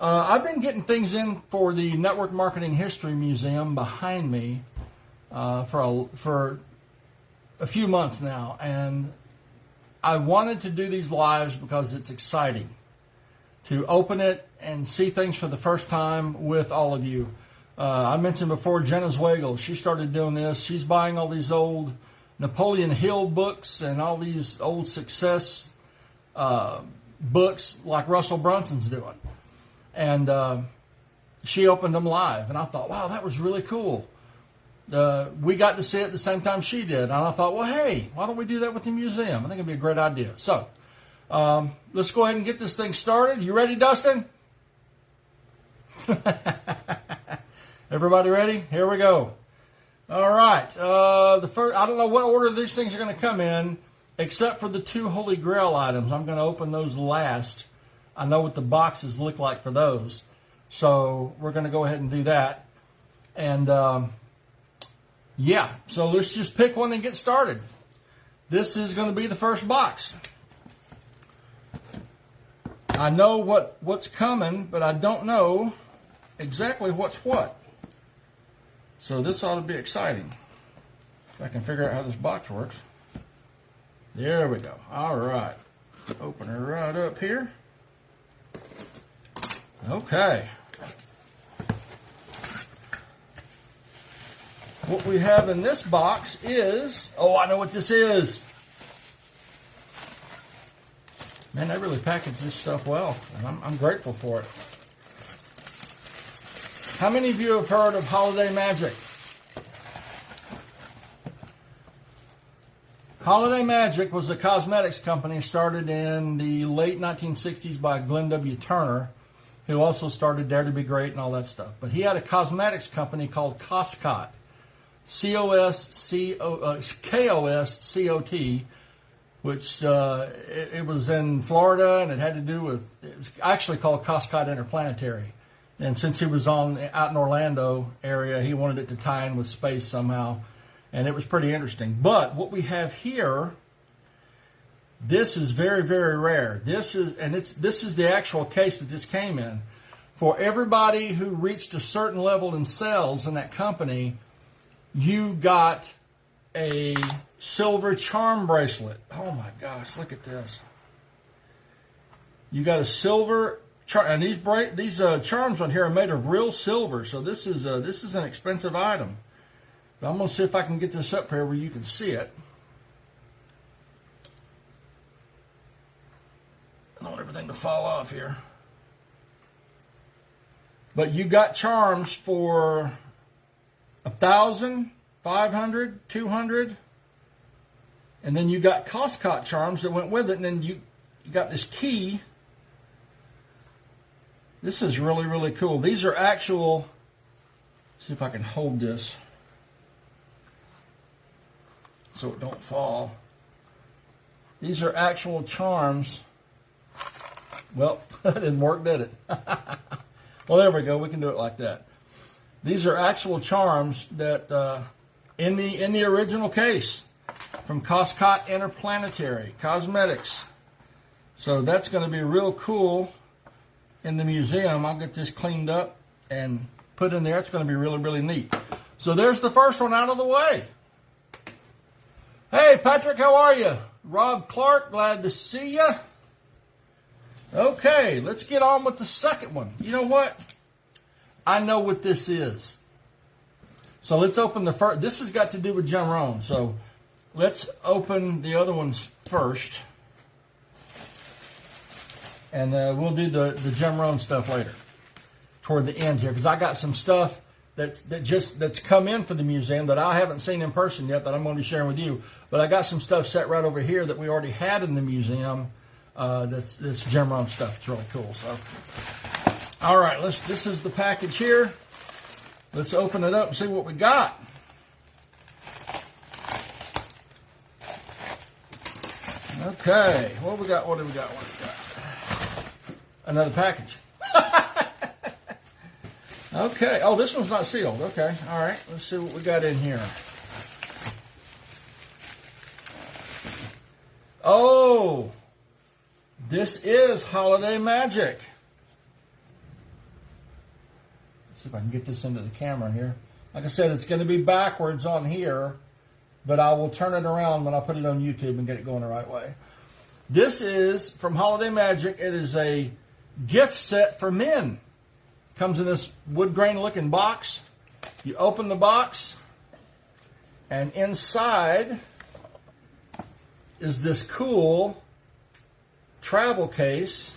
I've been getting things in for the Network Marketing History Museum behind me for a few months now, and I wanted to do these lives because it's exciting to open it and see things for the first time with all of you. I mentioned before Jenna Zweigel. She started doing this. She's buying all these old Napoleon Hill books and all these old success books like Russell Brunson's doing. And she opened them live. And I thought, wow, that was really cool. We got to see it at the same time she did. And I thought, well, hey, why don't we do that with the museum? I think it'd be a great idea. So let's go ahead and get this thing started. You ready, Dustin? Everybody ready? Here we go. All right. The first, I don't know what order these things are going to come in, except for the 2 Holy Grail items. I'm going to open those last. I know what the boxes look like for those. So we're going to go ahead and do that. And yeah, so let's just pick one and get started. This is going to be the first box. I know what's coming, but I don't know exactly what's what. So this ought to be exciting. If I can figure out how this box works. There we go. All right. Open her right up here. Okay. What we have in this box is, oh, I know what this is. Man, they really package this stuff well, and I'm grateful for it. How many of you have heard of Holiday Magic? Holiday Magic was a cosmetics company started in the late 1960s by Glenn W. Turner, who also started Dare to Be Great and all that stuff. But he had a cosmetics company called Coscot, K-O-S-C-O-T, which it was in Florida, and it had to do with, it was actually called Coscot Interplanetary. And since he was out in Orlando area, he wanted it to tie in with space somehow. And it was pretty interesting. But what we have here, this is very, very rare. This is the actual case that this came in. For everybody who reached a certain level in sales in that company, you got a silver charm bracelet. Oh my gosh, look at this. You got a silver charm, and these charms on here are made of real silver. So this is an expensive item. But I'm going to see if I can get this up here where you can see it. I don't want everything to fall off here. But you got charms for 1,000, 500, 200, and then you got Coscot charms that went with it, and then you got this key. This is really, really cool. These are actual, see if I can hold this so it don't fall. These are actual charms. Well, that didn't work, did it? Well, there we go. We can do it like that. These are actual charms that in the original case from Coscot Interplanetary Cosmetics. So that's going to be real cool in the museum. I'll get this cleaned up and put in there. It's going to be really, really neat. So there's the first one out of the way. Hey, Patrick, how are you? Rob Clark, glad to see you. Okay, let's get on with the second one. You know what? I know what this is. So let's open the first. This has got to do with Jim Rohn. So let's open the other ones first. And we'll do the Jim Rohn stuff later, toward the end here, because I got some stuff that's come in for the museum that I haven't seen in person yet that I'm going to be sharing with you. But I got some stuff set right over here that we already had in the museum. That's Jim Rohn stuff. It's really cool. So, all right, this is the package here. Let's open it up and see what we got. Okay, what do we got? Another package. Okay. Oh, this one's not sealed. Okay. All right. Let's see what we got in here. Oh, this is Holiday Magic. See if I can get this into the camera here. Like I said, it's going to be backwards on here, but I will turn it around when I put it on YouTube and get it going the right way. This is from Holiday Magic. It is a gift set for men. Comes in this wood grain looking box. You open the box, and inside is this cool travel case.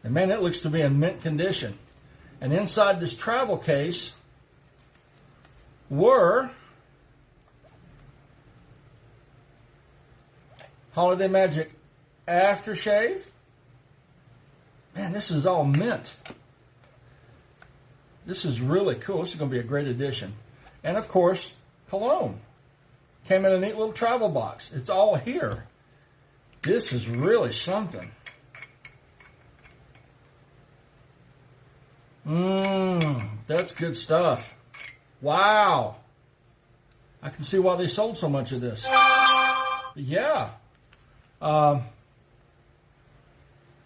And man, it looks to be in mint condition. And inside this travel case were Holiday Magic aftershave. Man, this is all mint. This is really cool. This is going to be a great addition. And of course, cologne. Came in a neat little travel box. It's all here. This is really something. That's good stuff. Wow. I can see why they sold so much of this. Yeah.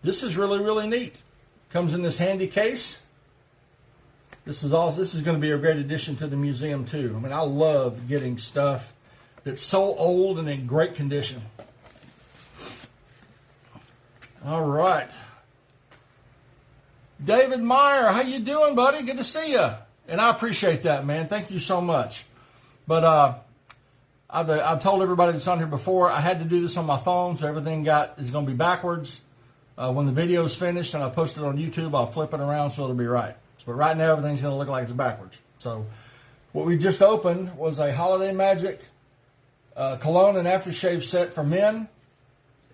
This is really, really neat. Comes in this handy case. This is going to be a great addition to the museum too. I mean, I love getting stuff that's so old and in great condition. All right. David Meyer, how you doing, buddy? Good to see you. And I appreciate that, man. Thank you so much. But I've told everybody that's on here before, I had to do this on my phone, so everything is going to be backwards. When the video is finished and I post it on YouTube, I'll flip it around so it'll be right. But right now, everything's going to look like it's backwards. So what we just opened was a Holiday Magic cologne and aftershave set for men,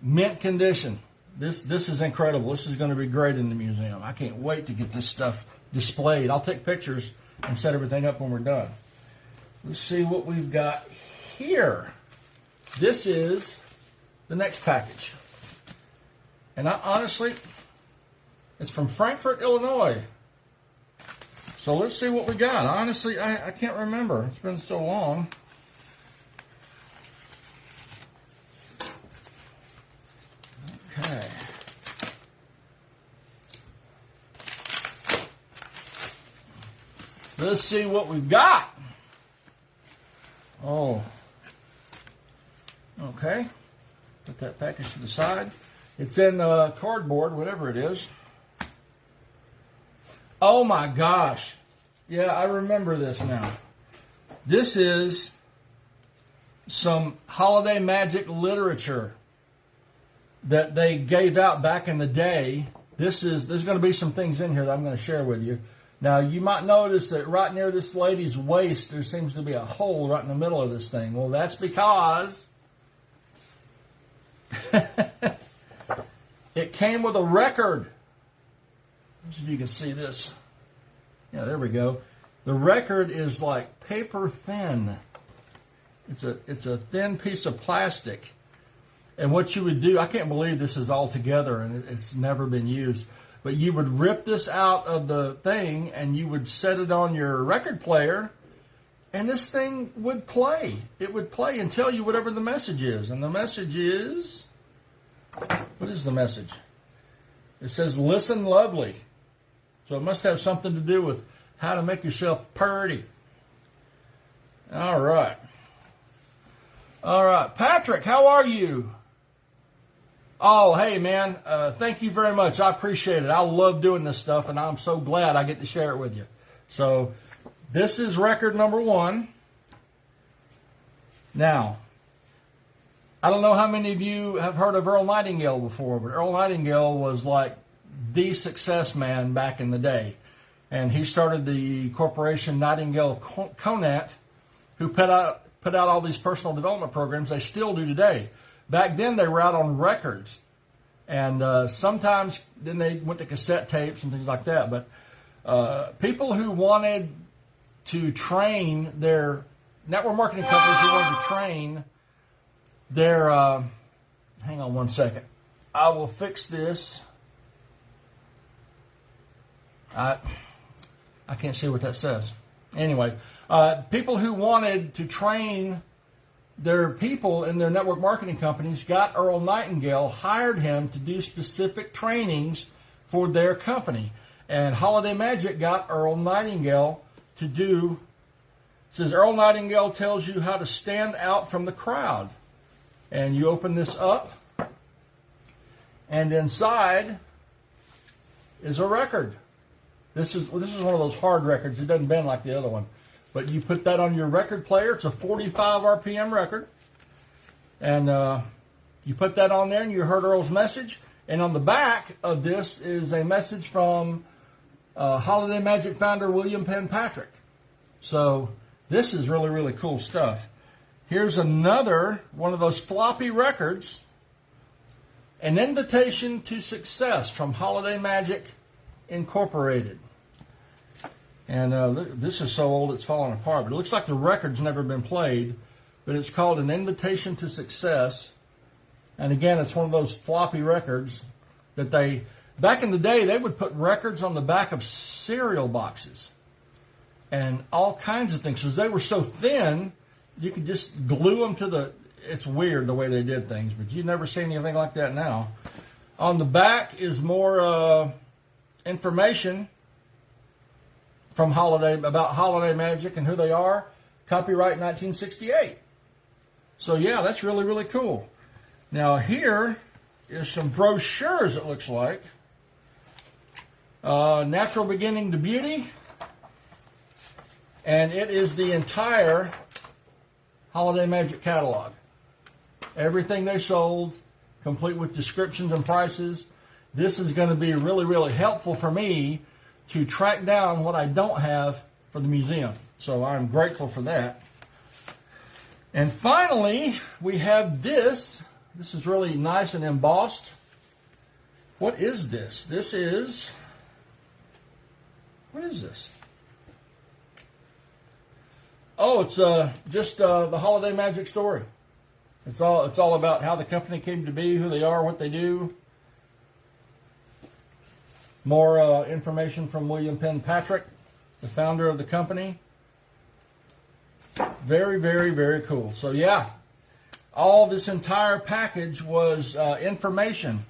mint condition. This is incredible. This is going to be great in the museum. I can't wait to get this stuff displayed. I'll take pictures and set everything up when we're done. Let's see what we've got here. This is the next package. And honestly, it's from Frankfort, Illinois. So let's see what we got. Honestly, I can't remember. It's been so long. Okay. Let's see what we've got. Oh. Okay. Put that package to the side. It's in cardboard, whatever it is. Oh my gosh. Yeah, I remember this now. This is some Holiday Magic literature that they gave out back in the day. There's going to be some things in here that I'm going to share with you. Now, you might notice that right near this lady's waist, there seems to be a hole right in the middle of this thing. Well, that's because it came with a record. Let's see if you can see this. Yeah, there we go. The record is like paper thin. It's a thin piece of plastic. And what you would do, I can't believe this is all together and it's never been used. But you would rip this out of the thing and you would set it on your record player and this thing would play. It would play and tell you whatever the message is. And the message is, what is the message? It says, listen lovely. So it must have something to do with how to make yourself purty. All right. All right. Patrick, how are you? Oh, hey, man. Thank you very much. I appreciate it. I love doing this stuff, and I'm so glad I get to share it with you. So this is record number 1. Now, I don't know how many of you have heard of Earl Nightingale before, but Earl Nightingale was like the success man back in the day. And he started the corporation Nightingale Conant, who put out all these personal development programs. They still do today. Back then, they were out on records. And sometimes then they went to cassette tapes and things like that. But people who wanted to train their network marketing companies who wanted to train their... hang on one second. I will fix this. I can't see what that says. Anyway, people who wanted to train their people in their network marketing companies got Earl Nightingale, hired him to do specific trainings for their company. And Holiday Magic got Earl Nightingale to do, it says Earl Nightingale tells you how to stand out from the crowd. And you open this up, and inside is a record. This is one of those hard records. It doesn't bend like the other one. But you put that on your record player. It's a 45 RPM record. And you put that on there, and you heard Earl's message. And on the back of this is a message from Holiday Magic founder William Penn Patrick. So this is really, really cool stuff. Here's another one of those floppy records. An Invitation to Success from Holiday Magic Incorporated. And this is so old it's falling apart. But it looks like the record's never been played. But it's called An Invitation to Success. And again, it's one of those floppy records that back in the day, they would put records on the back of cereal boxes. And all kinds of things. Because they were so thin, you could just glue them to the... It's weird the way they did things, but you never see anything like that now. On the back is more information from about Holiday Magic and who they are. Copyright 1968. So yeah, that's really, really cool. Now here is some brochures, it looks like. Natural Beginning to Beauty. And it is the entire Holiday Magic catalog. Everything they sold, complete with descriptions and prices. This is going to be really, really helpful for me to track down what I don't have for the museum. So I'm grateful for that. And finally, we have this. This is really nice and embossed. What is this? What is this? Oh, it's just the Holiday Magic story. It's all about how the company came to be, who they are, what they do. More information from William Penn Patrick, the founder of the company. Very, very, very cool. So yeah, all this entire package was information,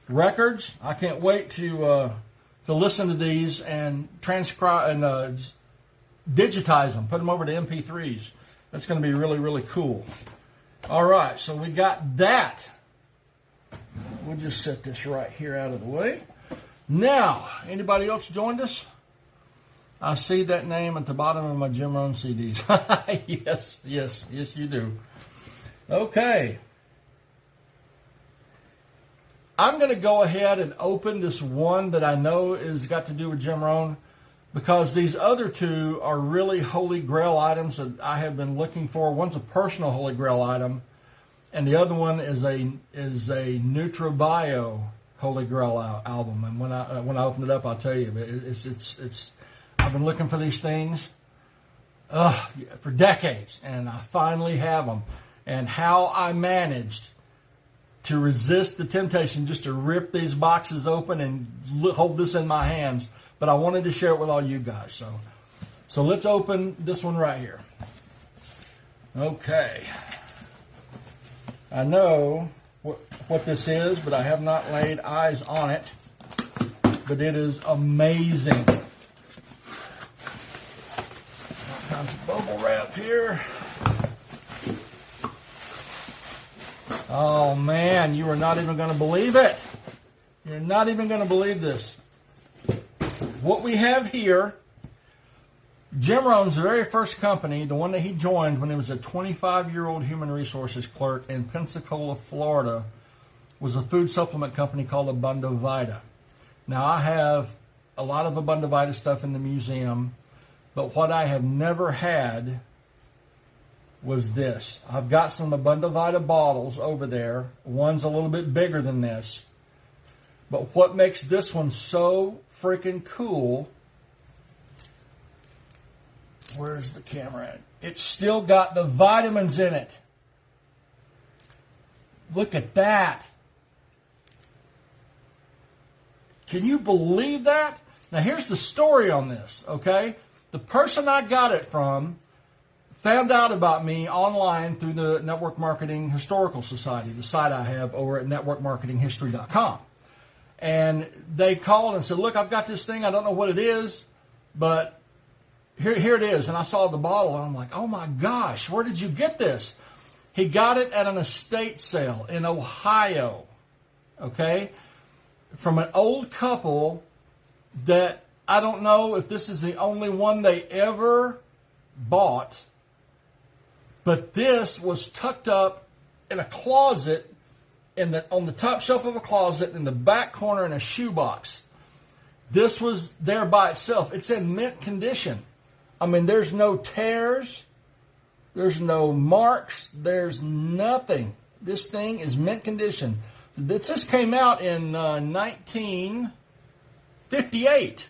records. I can't wait to listen to these and transcribe and digitize them, put them over to MP3s. That's going to be really, really cool. All right, so we got that. We'll just set this right here out of the way. Now, anybody else joined us? I see that name at the bottom of my Jim Rohn CDs. Yes, you do. Okay. I'm going to go ahead and open this one that I know has got to do with Jim Rohn, because these other two are really Holy Grail items that I have been looking for. One's a personal Holy Grail item, and the other one is a NutraBio Holy Grail album. And when I open it up, I'll tell you, it's. I've been looking for these things for decades, and I finally have them. And how I managed to resist the temptation just to rip these boxes open and hold this in my hands. But I wanted to share it with all you guys. So let's open this one right here. Okay. I know what this is, but I have not laid eyes on it. But it is amazing. All kinds of bubble wrap here. Oh man, you are not even going to believe it. You're not even going to believe this. What we have here, Jim Rohn's very first company, the one that he joined when he was a 25-year-old human resources clerk in Pensacola, Florida, was a food supplement company called Abundavita. Now, I have a lot of Abundavita stuff in the museum, but what I have never had was this. I've got some Abundavita bottles over there. One's a little bit bigger than this. But what makes this one so freaking cool, where's the camera at? It's still got the vitamins in it. Look at that. Can you believe that? Now here's the story on this, okay? The person I got it from found out about me online through the Network Marketing Historical Society, the site I have over at networkmarketinghistory.com. And they called and said, look, I've got this thing. I don't know what it is, but here it is. And I saw the bottle, and I'm like, oh, my gosh, where did you get this? He got it at an estate sale in Ohio, okay, from an old couple that I don't know if this is the only one they ever bought, but this was tucked up in a closet on the top shelf of a closet in the back corner in a shoebox. This was there by itself. It's in mint condition. I mean, there's no tears. There's no marks. There's nothing. This thing is mint condition. This came out in 1958.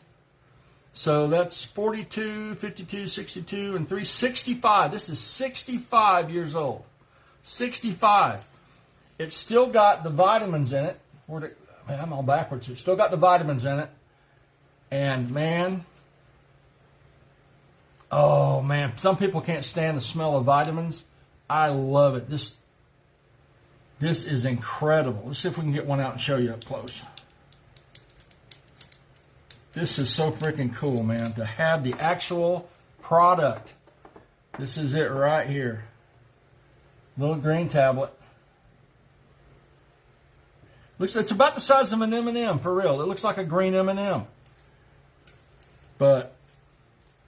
So that's 42, 52, 62, and 365. This is 65 years old. 65. It's still got the vitamins in it. Man, I'm all backwards here. Still got the vitamins in it. And man, oh man, some people can't stand the smell of vitamins. I love it. This is incredible. Let's see if we can get one out and show you up close. This is so freaking cool, man, to have the actual product. This is it right here. Little green tablet. It's about the size of an M&M, for real. It looks like a green M&M. But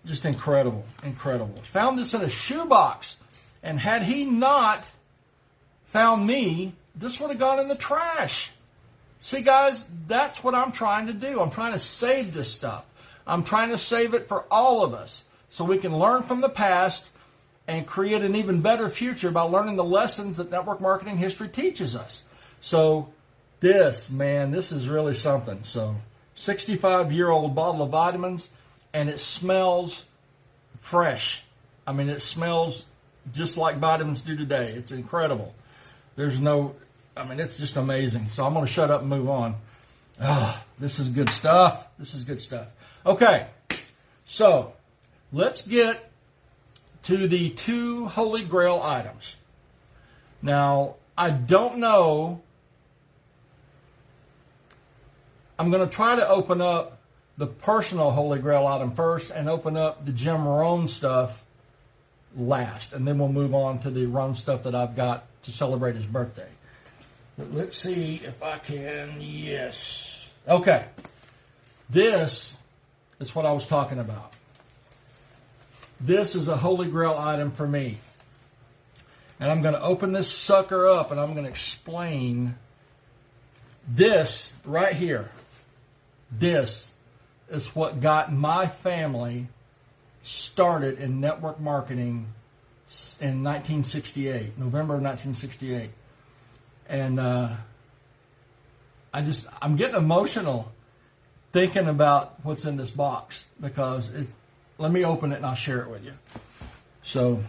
just incredible, incredible. Found this in a shoebox. And had he not found me, this would have gone in the trash. See, guys, that's what I'm trying to do. I'm trying to save this stuff. I'm trying to save it for all of us so we can learn from the past and create an even better future by learning the lessons that network marketing history teaches us. So this is really something. So 65-year-old bottle of vitamins, and it smells fresh. I mean, it smells just like vitamins do today. It's incredible. It's just amazing. So I'm going to shut up and move on. Oh, this is good stuff. This is good stuff. Okay, so let's get to the 2 Holy Grail items. Now, I don't know. I'm going to try to open up the personal Holy Grail item first and open up the Jim Rohn stuff last. And then we'll move on to the Rohn stuff that I've got to celebrate his birthday. But let's see if I can. Yes. Okay. This is what I was talking about. This is a Holy Grail item for me. And I'm going to open this sucker up and I'm going to explain this right here. This is what got my family started in network marketing in 1968, November of 1968. And I'm getting emotional thinking about what's in this box because let me open it and I'll share it with you. So,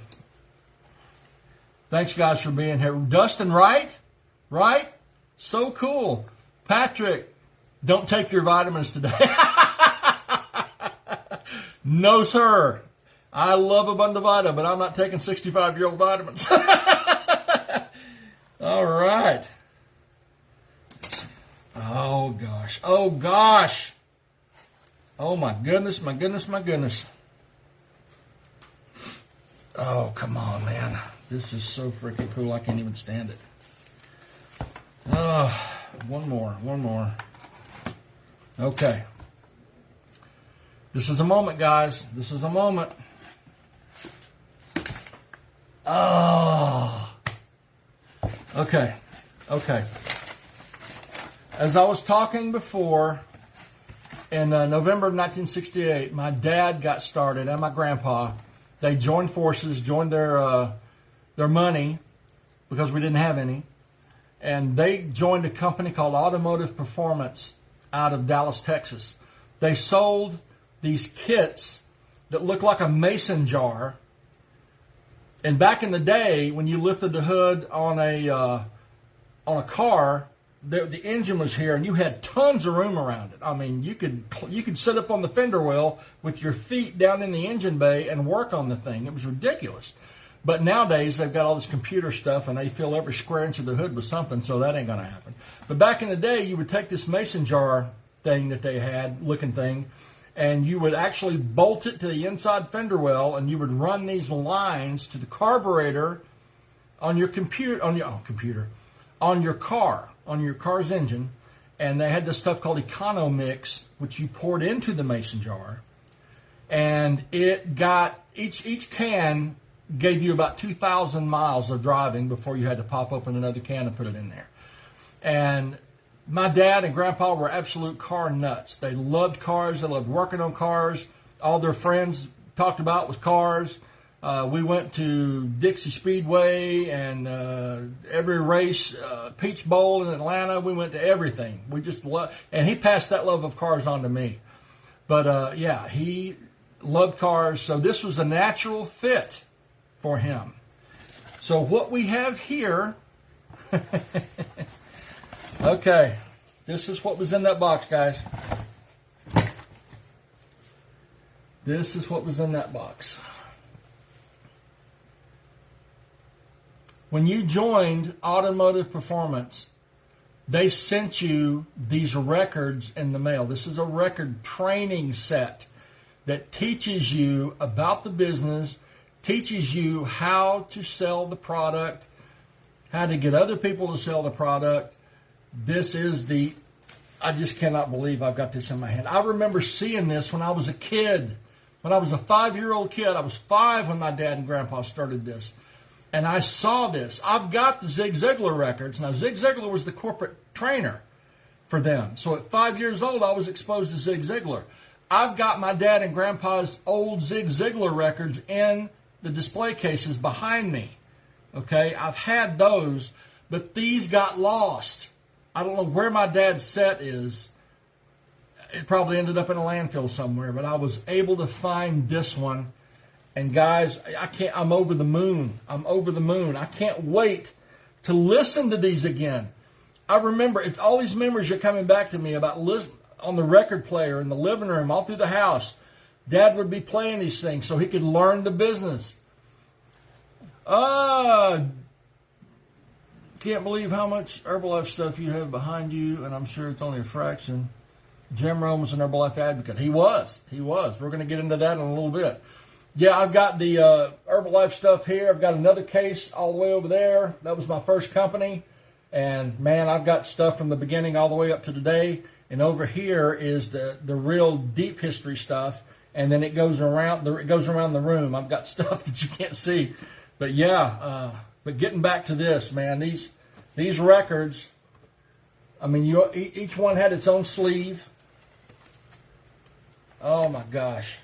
thanks guys for being here. Dustin, right? So cool. Patrick, don't take your vitamins today. No, sir. I love Abundavita, but I'm not taking 65-year-old vitamins. All right. Oh, gosh. Oh, gosh. Oh, my goodness, my goodness, my goodness. Oh, come on, man. This is so freaking cool. I can't even stand it. Oh, one more. Okay. This is a moment, guys. This is a moment. Oh. Okay. As I was talking before, in November of 1968, my dad got started and my grandpa. They joined forces, joined their money because we didn't have any. And they joined a company called Automotive Performance out of Dallas, Texas. They sold these kits that look like a mason jar. And back in the day, when you lifted the hood on a car, the engine was here, and you had tons of room around it. I mean, you could sit up on the fender well with your feet down in the engine bay and work on the thing. It was ridiculous. But nowadays, they've got all this computer stuff, and they fill every square inch of the hood with something, so that ain't going to happen. But back in the day, you would take this mason jar thing that they had, looking thing, and you would actually bolt it to the inside fender well, and you would run these lines to the carburetor on your on your car's engine, and they had this stuff called Econo Mix, which you poured into the mason jar, and it got each can gave you about 2,000 miles of driving before you had to pop open another can and put it in there. And my dad and grandpa were absolute car nuts. They loved cars. They loved working on cars. All their friends talked about was cars. We went to Dixie Speedway and every race, Peach Bowl in Atlanta. We went to everything. We just loved, and he passed that love of cars on to me. But yeah, he loved cars, so this was a natural fit for him. So what we have here, okay, this is what was in that box, guys. This is what was in that box. When you joined Automotive Performance, they sent you these records in the mail. This is a record training set that teaches you about the business, teaches you how to sell the product, how to get other people to sell the product. This is I just cannot believe I've got this in my hand. I remember seeing this when I was a kid. When I was a 5-year-old kid, I was 5 when my dad and grandpa started this. And I saw this. I've got the Zig Ziglar records. Now, Zig Ziglar was the corporate trainer for them. So at 5 years old, I was exposed to Zig Ziglar. I've got my dad and grandpa's old Zig Ziglar records in the display cases behind me. Okay, I've had those, but these got lost. I don't know where my dad's set is. It probably ended up in a landfill somewhere, but I was able to find this one. And guys, I'm over the moon. I'm over the moon. I can't wait to listen to these again. I remember, it's all these memories are coming back to me about listening on the record player in the living room, all through the house. Dad would be playing these things so he could learn the business. Can't believe how much Herbalife stuff you have behind you, and I'm sure it's only a fraction. Jim Rohn was an Herbalife advocate. He was. We're going to get into that in a little bit. Yeah, I've got the Herbalife stuff here. I've got another case all the way over there. That was my first company. And, man, I've got stuff from the beginning all the way up to today. And over here is the real deep history stuff. And then it goes around the room. I've got stuff that you can't see. But, yeah, but getting back to this, man, these records, I mean, each one had its own sleeve. Oh, my gosh.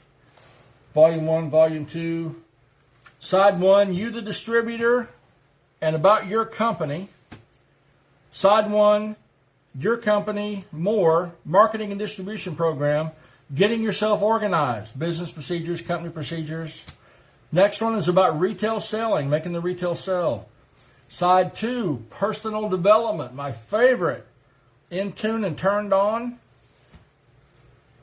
Volume 1, Volume 2. Side 1, you the distributor, and about your company. Side 1, your company, more, marketing and distribution program, getting yourself organized, business procedures, company procedures. Next one is about retail selling, making the retail sell. Side 2, personal development, my favorite, in tune and turned on.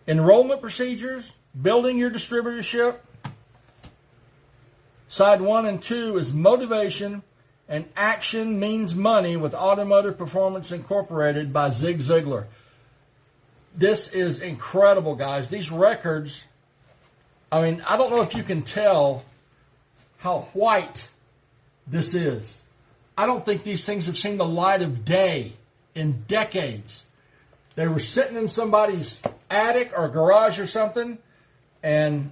Enrollment procedures, building your distributorship. Side 1 and 2 is motivation and action means money with Automotive Performance Incorporated by Zig Ziglar. This is incredible, guys. These records, I mean, I don't know if you can tell how white this is. I don't think these things have seen the light of day in decades. They were sitting in somebody's attic or garage or something, and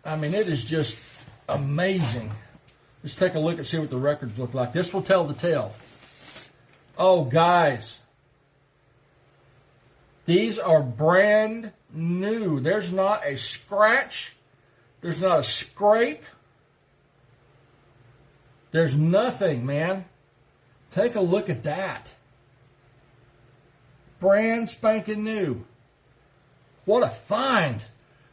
I mean, it is just amazing. Let's take a look and see what the records look like. This will tell the tale. Oh, guys, these are brand new. There's not a scratch. There's not a scrape. There's nothing, man. Take a look at that. Brand spanking new. What a find.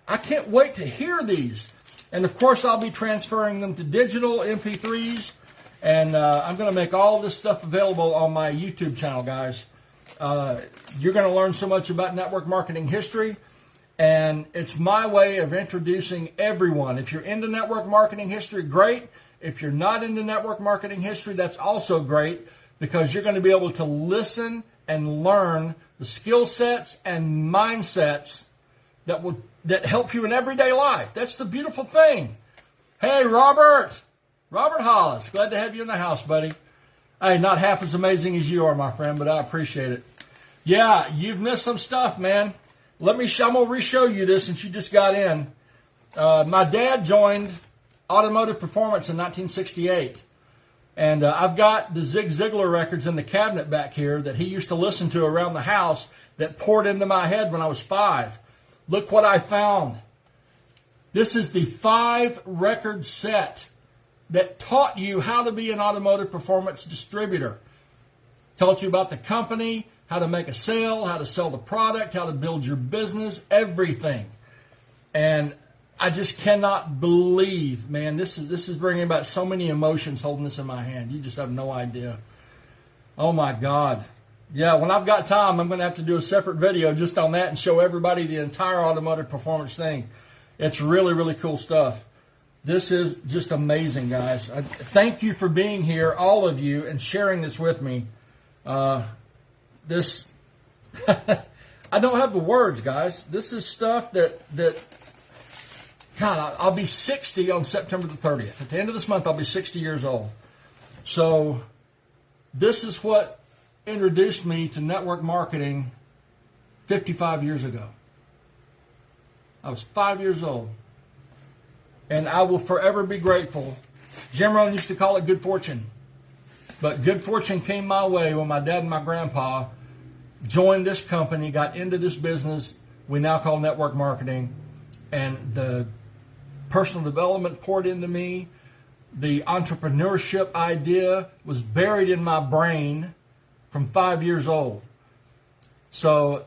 I can't wait to hear these. And, of course, I'll be transferring them to digital MP3s. And I'm going to make all this stuff available on my YouTube channel, guys. You're going to learn so much about network marketing history. And it's my way of introducing everyone. If you're into network marketing history, great. If you're not into network marketing history, that's also great because you're going to be able to listen and learn the skill sets and mindsets that help you in everyday life. That's the beautiful thing. Hey, Robert Hollis, glad to have you in the house, buddy. Hey, not half as amazing as you are, my friend, but I appreciate it. Yeah, you've missed some stuff, man. I'm going to re-show you this since you just got in. My dad joined Automotive Performance in 1968. And I've got the Zig Ziglar records in the cabinet back here that he used to listen to around the house that poured into my head when I was 5. Look what I found. This is the 5-record set that taught you how to be an automotive performance distributor. Taught you about the company, how to make a sale, how to sell the product, how to build your business, everything. And I just cannot believe, man, this is bringing about so many emotions holding this in my hand. You just have no idea. Oh, my God. Yeah, when I've got time, I'm going to have to do a separate video just on that and show everybody the entire automotive performance thing. It's really, really cool stuff. This is just amazing, guys. Thank you for being here, all of you, and sharing this with me. I don't have the words, guys. This is stuff that God, I'll be 60 on September the 30th. At the end of this month, I'll be 60 years old. So this is what introduced me to network marketing 55 years ago. I was 5 years old. And I will forever be grateful. Jim Rohn used to call it good fortune. But good fortune came my way when my dad and my grandpa joined this company, got into this business we now call network marketing. And the personal development poured into me. The entrepreneurship idea was buried in my brain from 5 years old. So,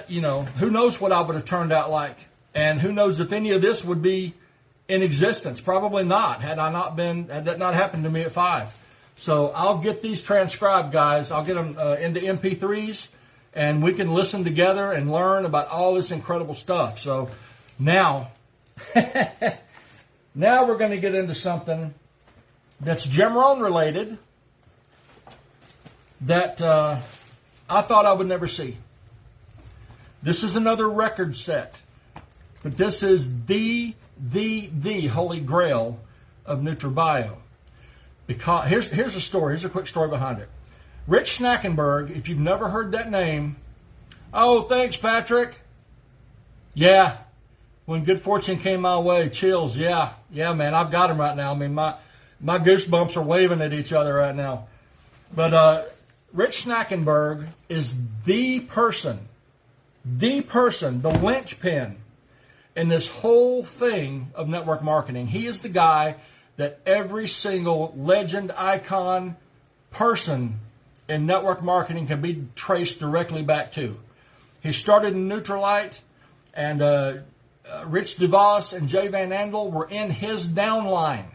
who knows what I would have turned out like. And who knows if any of this would be in existence. Probably not, had that not happened to me at 5. So I'll get these transcribed, guys. I'll get them into MP3s, and we can listen together and learn about all this incredible stuff. So now we're going to get into something that's Jim Rohn related that I thought I would never see. This is another record set, but this is the holy grail of NutraBio. Because here's a story. Here's a quick story behind it. Rich Schnackenberg, if you've never heard that name, oh, thanks, Patrick. Yeah, when good fortune came my way, chills. Yeah, man, I've got them right now. I mean, my goosebumps are waving at each other right now. But Rich Schnackenberg is the person, the linchpin in this whole thing of network marketing. He is the guy that every single legend, icon, person in network marketing can be traced directly back to. He started in Nutrilite, and Rich DeVos and Jay Van Andel were in his downline.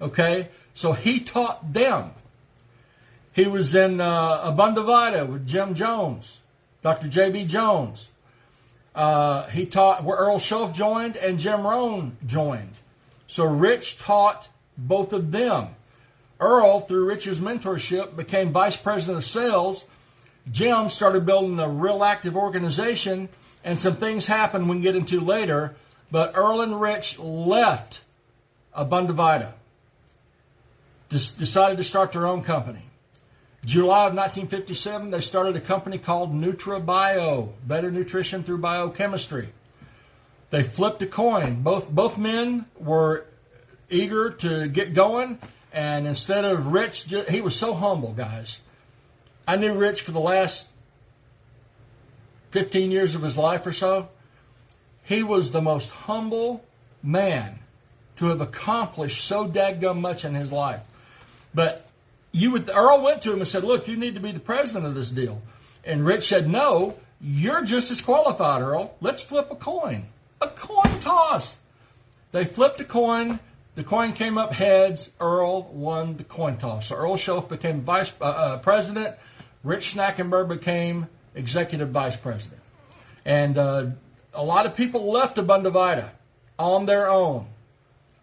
Okay? So he taught them. He was in Abundavita with Jim Jones, Dr. J.B. Jones. He taught where Earl Schoaf joined and Jim Rohn joined. So Rich taught both of them. Earl, through Rich's mentorship, became vice president of sales. Jim started building a real active organization, and some things happened we can get into later. But Earl and Rich left Abundavita, decided to start their own company. July of 1957, they started a company called NutraBio, Better Nutrition Through Biochemistry. They flipped a coin. Both men were eager to get going, and instead of Rich, he was so humble, guys. I knew Rich for the last 15 years of his life or so. He was the most humble man to have accomplished so dadgum much in his life. But Earl went to him and said, look, you need to be the president of this deal. And Rich said, no, you're just as qualified, Earl. Let's flip a coin. A coin toss. They flipped a coin. The coin came up heads. Earl won the coin toss. So Earl Schoaf became vice president. Rich Schnackenberg became executive vice president. And a lot of people left Abundavita on their own.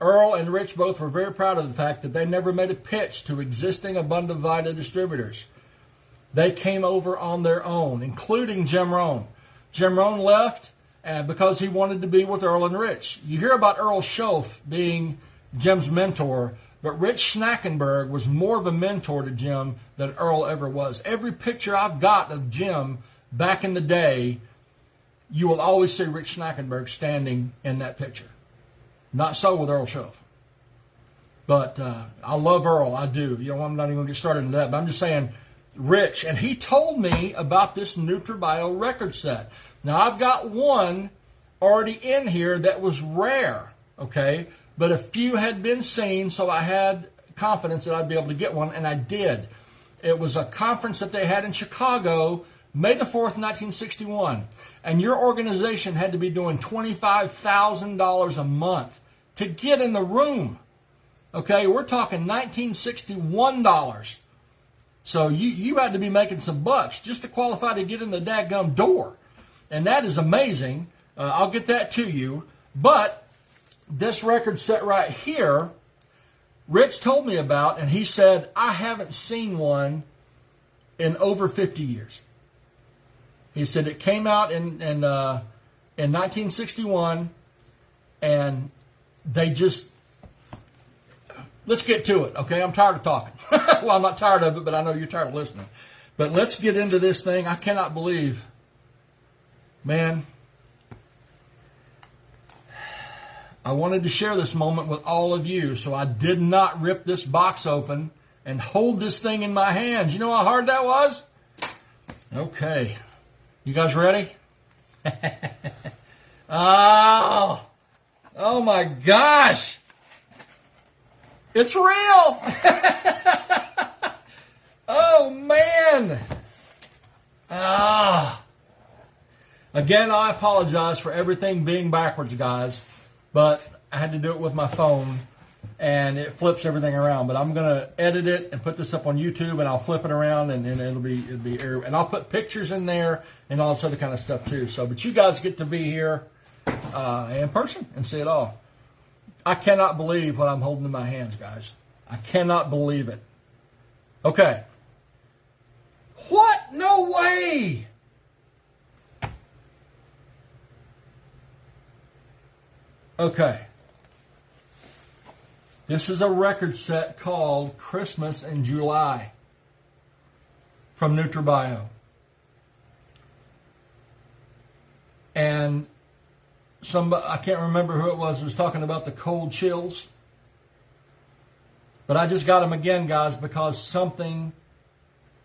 Earl and Rich both were very proud of the fact that they never made a pitch to existing Abundant Vita distributors. They came over on their own, including Jim Rohn. Jim Rohn left because he wanted to be with Earl and Rich. You hear about Earl Schoaf being Jim's mentor, but Rich Schnackenberg was more of a mentor to Jim than Earl ever was. Every picture I've got of Jim back in the day, you will always see Rich Schnackenberg standing in that picture. Not so with Earl Schoaf. But I love Earl, I do. I'm not even going to get started into that, but I'm just saying, Rich, and he told me about this NutriBio record set. Now, I've got one already in here that was rare, okay? But a few had been seen, so I had confidence that I'd be able to get one, and I did. It was a conference that they had in Chicago, May the 4th, 1961. And your organization had to be doing $25,000 a month to get in the room. Okay, we're talking $1961. So you had to be making some bucks just to qualify to get in the dadgum door. And that is amazing. I'll get that to you. But this record set right here, Rich told me about, and he said, I haven't seen one in over 50 years. He said it came out in 1961, and they just, let's get to it, okay? I'm tired of talking. Well, I'm not tired of it, but I know you're tired of listening. But let's get into this thing. I cannot believe, man, I wanted to share this moment with all of you, so I did not rip this box open and hold this thing in my hands. You know how hard that was? Okay. You guys ready? Oh my gosh. It's real. Oh man. Again, I apologize for everything being backwards, guys, but I had to do it with my phone and it flips everything around. But I'm gonna edit it and put this up on YouTube, and I'll flip it around, and it'll be and I'll put pictures in there and all this other kind of stuff too. So, but you guys get to be here in person and see it all. I cannot believe what I'm holding in my hands, guys. I cannot believe it. Okay. What? No way. Okay. This is a record set called Christmas in July from NutriBio. And I can't remember who it was talking about the cold chills. But I just got them again, guys, because something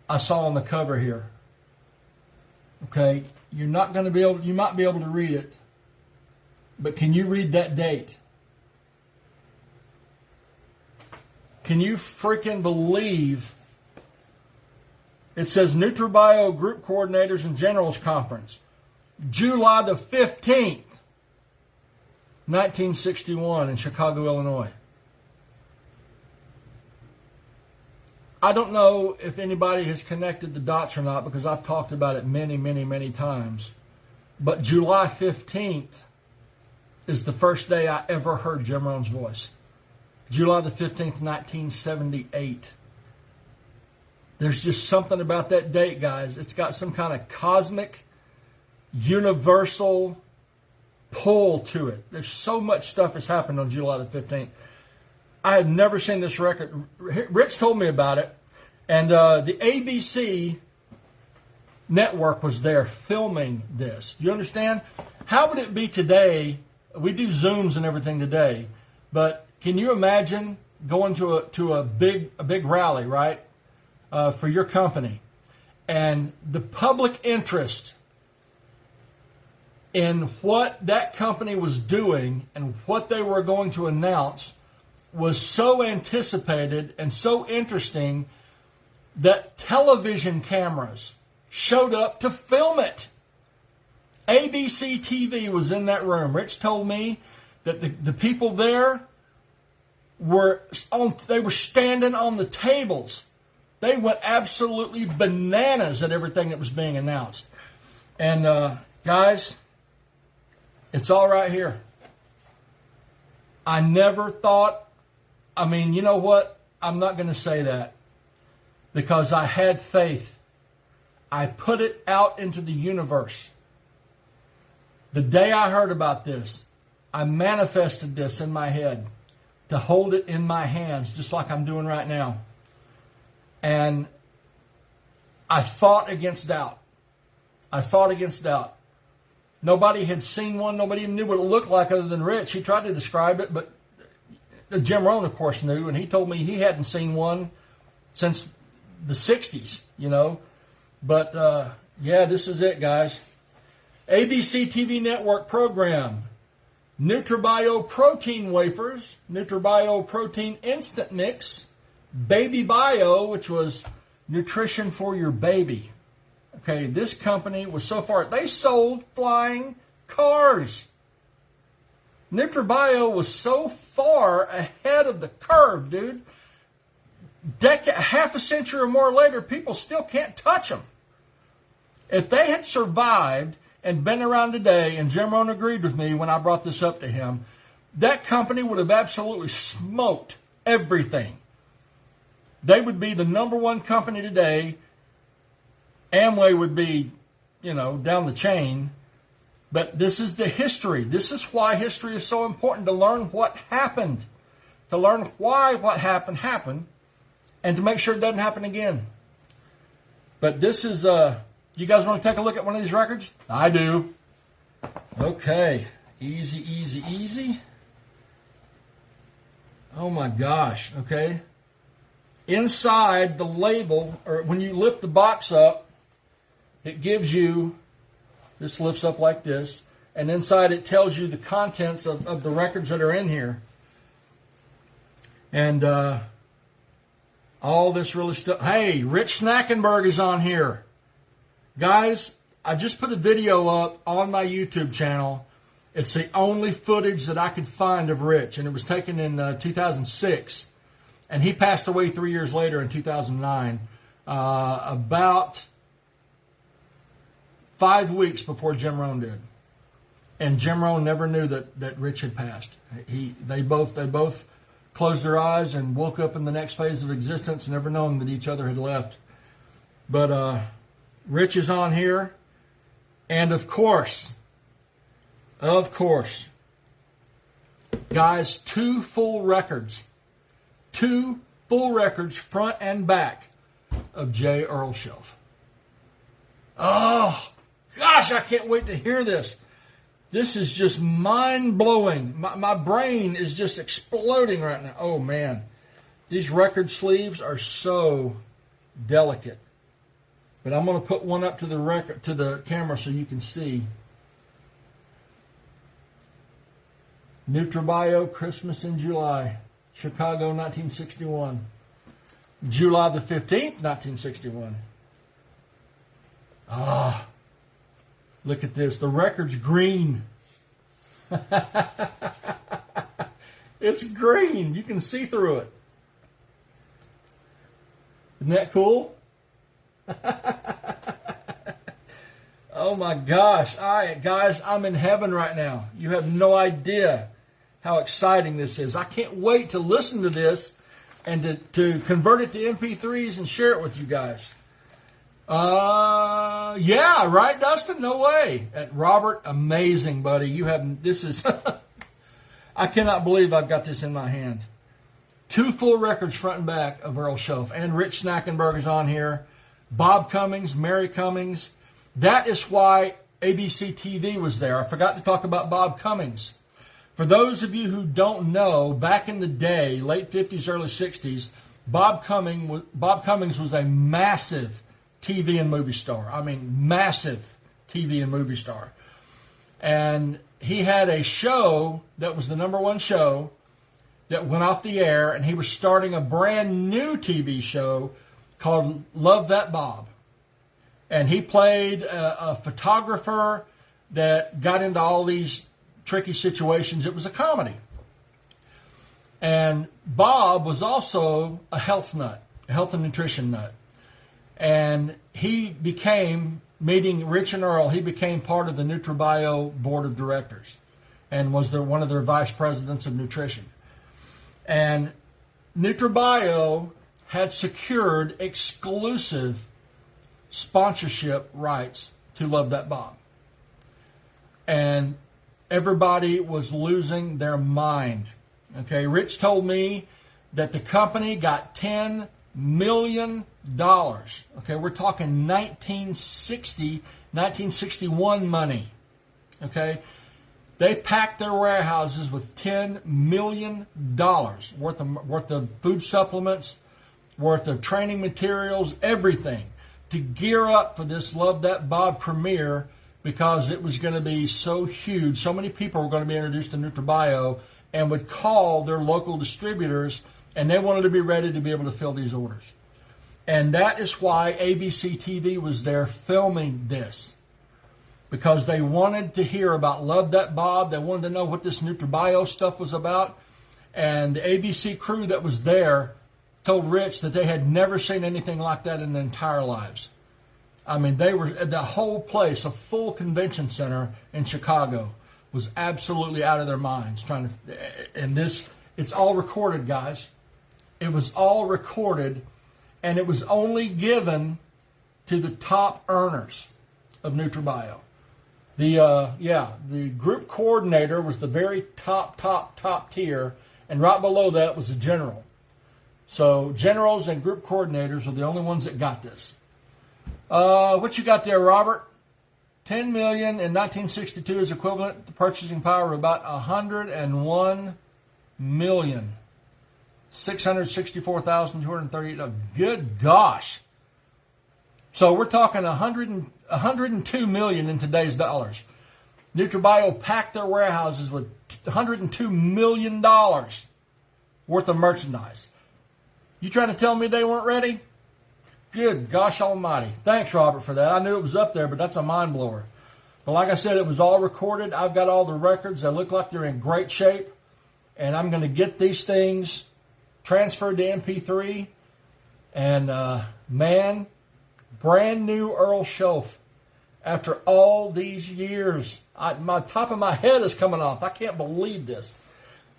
I saw on the cover here. Okay, you're not going to be able, you might be able to read it, but can you read that date? Can you freaking believe it says NutriBio Group Coordinators and Generals Conference, July the 15th, 1961 in Chicago, Illinois. I don't know if anybody has connected the dots or not, because I've talked about it many, many, many times. But July 15th is the first day I ever heard Jim Rohn's voice. July the 15th, 1978. There's just something about that date, guys. It's got some kind of cosmic, universal pull to it. There's so much stuff that's happened on July the 15th. I had never seen this record. Rich told me about it, and the ABC network was there filming this. You understand? How would it be today? We do Zooms and everything today, but can you imagine going to a big rally, right, for your company, and the public interest in what that company was doing and what they were going to announce was so anticipated and so interesting that television cameras showed up to film it. ABC TV was in that room. Rich told me that the people there they were standing on the tables. They went absolutely bananas at everything that was being announced. And guys, it's all right here. I never thought, I mean, you know what? I'm not going to say that because I had faith. I put it out into the universe. The day I heard about this, I manifested this in my head to hold it in my hands, just like I'm doing right now. And I fought against doubt. I fought against doubt. Nobody had seen one. Nobody even knew what it looked like other than Rich. He tried to describe it, but Jim Rohn, of course, knew, and he told me he hadn't seen one since the 60s, you know. But, yeah, this is it, guys. ABC TV network program. NutriBio protein wafers, NutriBio protein instant mix, Baby Bio, which was nutrition for your baby. Okay, this company was so far, they sold flying cars. NutriBio was so far ahead of the curve, dude. Half a century or more later, people still can't touch them. If they had survived and been around today, and Jim Rohn agreed with me when I brought this up to him, that company would have absolutely smoked everything. They would be the number one company today. Amway would be, you know, down the chain. But this is the history. This is why history is so important, to learn what happened, to learn why what happened, and to make sure it doesn't happen again. But this is, you guys want to take a look at one of these records? I do. Okay. Easy, easy, easy. Oh my gosh. Okay. Inside the label, or when you lift the box up, it gives you, this lifts up like this, and inside it tells you the contents of the records that are in here. And all this really stuff. Hey, Rich Snackenberg is on here. Guys, I just put a video up on my YouTube channel. It's the only footage that I could find of Rich, and it was taken in 2006. And he passed away 3 years later in 2009, about 5 weeks before Jim Rohn did. And Jim Rohn never knew that Rich had passed. They both closed their eyes and woke up in the next phase of existence, never knowing that each other had left. But Rich is on here. And of course, guys, 2 full records. 2 full records, front and back, of J. Earl Shelf. Oh, gosh, I can't wait to hear this. This is just mind-blowing. My brain is just exploding right now. Oh, man. These record sleeves are so delicate. But I'm going to put one up to the camera so you can see. NutriBio, Christmas in July. Chicago, 1961. July the 15th, 1961. Ah, look at this. The record's green. It's green. You can see through it. Isn't that cool? Oh my gosh. Guys, I'm in heaven right now. You have no idea how exciting this is. I can't wait to listen to this and to convert it to MP3s and share it with you guys. Yeah, right, Dustin? No way. Robert, amazing, buddy. This is, I cannot believe I've got this in my hand. 2 full records front and back of Earl Shelf. And Rich Snackenberg is on here. Bob Cummings, Mary Cummings. That is why ABC TV was there. I forgot to talk about Bob Cummings. For those of you who don't know, back in the day, late 50s, early 60s, Bob Cummings was a massive TV and movie star. I mean, massive TV and movie star. And he had a show that was the #1 show that went off the air, and he was starting a brand new TV show called Love That Bob. And he played a photographer that got into all these tricky situations. It was a comedy. And Bob was also a health nut, a health and nutrition nut. And he became, meeting Rich and Earl, he became part of the NutriBio board of directors. and was one of their vice presidents of nutrition. And NutriBio had secured exclusive sponsorship rights to Love That Bob. And everybody was losing their mind. Okay, Rich told me that the company got $10 million. Okay, we're talking 1961 money. Okay, they packed their warehouses with $10 million worth of food supplements, worth of training materials, everything to gear up for this Love That Bob premiere, because it was going to be so huge. So many people were going to be introduced to NutriBio and would call their local distributors, and they wanted to be ready to be able to fill these orders. And that is why ABC TV was there filming this, because they wanted to hear about Love That Bob. They wanted to know what this NutriBio stuff was about. And the ABC crew that was there told Rich that they had never seen anything like that in their entire lives. I mean, they were, the whole place, a full convention center in Chicago, was absolutely out of their minds trying to, and this, it's all recorded, guys. It was all recorded, and it was only given to the top earners of NutriBio. The group coordinator was the very top tier, and right below that was the general. So generals and group coordinators are the only ones that got this. What you got there, Robert? 10 million in 1962 is equivalent to purchasing power of about 101,664,238. Good gosh. So we're talking 102 million in today's dollars. NutriBio packed their warehouses with $102 million worth of merchandise. You trying to tell me they weren't ready? Good gosh almighty. Thanks, Robert, for that. I knew it was up there, but that's a mind blower. But like I said, it was all recorded. I've got all the records. They look like they're in great shape. And I'm going to get these things transferred to MP3. And, man, brand new Earl Schoaf. After all these years, my top of my head is coming off. I can't believe this.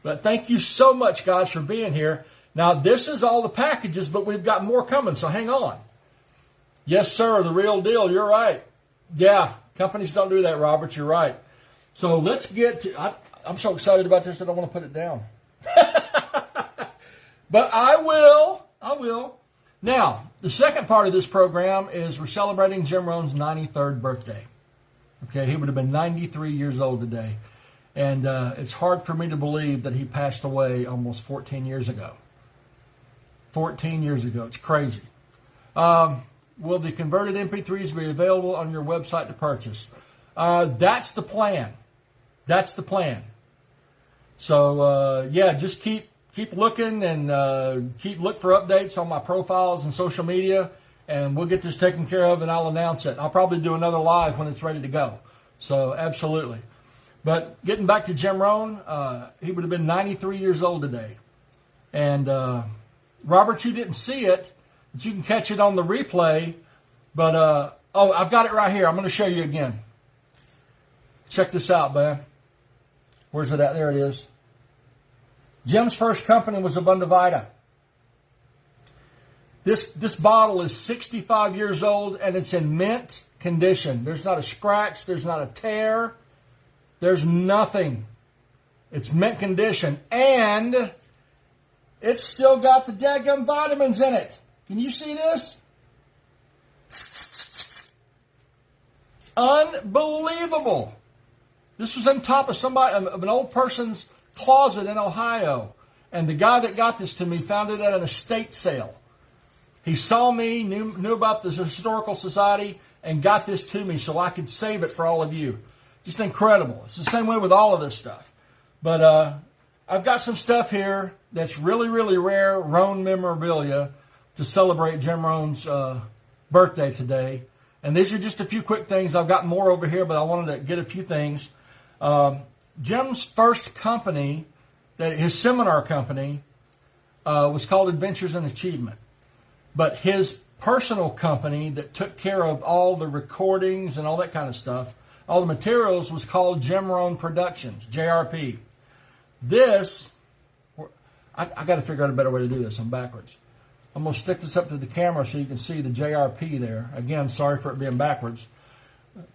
But thank you so much, guys, for being here. Now, this is all the packages, but we've got more coming, so hang on. Yes, sir, the real deal. You're right. Yeah, companies don't do that, Robert. You're right. So let's get to, I'm so excited about this, I don't want to put it down. But I will. Now, the second part of this program is we're celebrating Jim Rohn's 93rd birthday. Okay, he would have been 93 years old today. And it's hard for me to believe that he passed away almost 14 years ago. 14 years ago. It's crazy. Will the converted MP3s be available on your website to purchase? That's the plan. That's the plan. So, yeah, just keep looking and look for updates on my profiles and social media, and we'll get this taken care of, and I'll announce it. I'll probably do another live when it's ready to go. So, absolutely. But getting back to Jim Rohn, he would have been 93 years old today. And Robert, you didn't see it, but you can catch it on the replay. But, I've got it right here. I'm going to show you again. Check this out, man. Where's it at? There it is. Jim's first company was Abunda Vita. This bottle is 65 years old, and it's in mint condition. There's not a scratch. There's not a tear. There's nothing. It's mint condition, and it's still got the daggum vitamins in it. Can you see this? Unbelievable. This was on top of an old person's closet in Ohio. And the guy that got this to me found it at an estate sale. He saw me, knew about the Historical Society, and got this to me so I could save it for all of you. Just incredible. It's the same way with all of this stuff. But I've got some stuff here that's really, really rare Rohn memorabilia to celebrate Jim Rohn's birthday today. And these are just a few quick things. I've got more over here, but I wanted to get a few things. Jim's first company, his seminar company, was called Adventures in Achievement. But his personal company that took care of all the recordings and all that kind of stuff all the materials was called Jim Rohn Productions, JRP. This, I got to figure out a better way to do this. I'm backwards. I'm going to stick this up to the camera so you can see the JRP there. Again, sorry for it being backwards.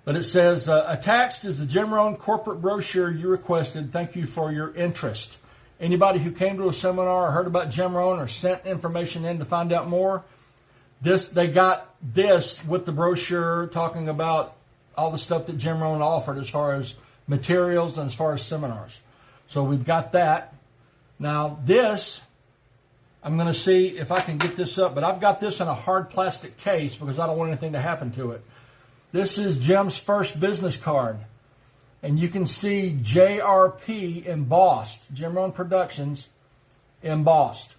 But it says, attached is the Jim Rohn corporate brochure you requested. Thank you for your interest. Anybody who came to a seminar or heard about Jim Rohn or sent information in to find out more, they got this with the brochure talking about all the stuff that Jim Rohn offered as far as materials and as far as seminars. So we've got that. Now this, I'm going to see if I can get this up, but I've got this in a hard plastic case because I don't want anything to happen to it. This is Jim's first business card. And you can see JRP embossed, Jim Rohn Productions embossed.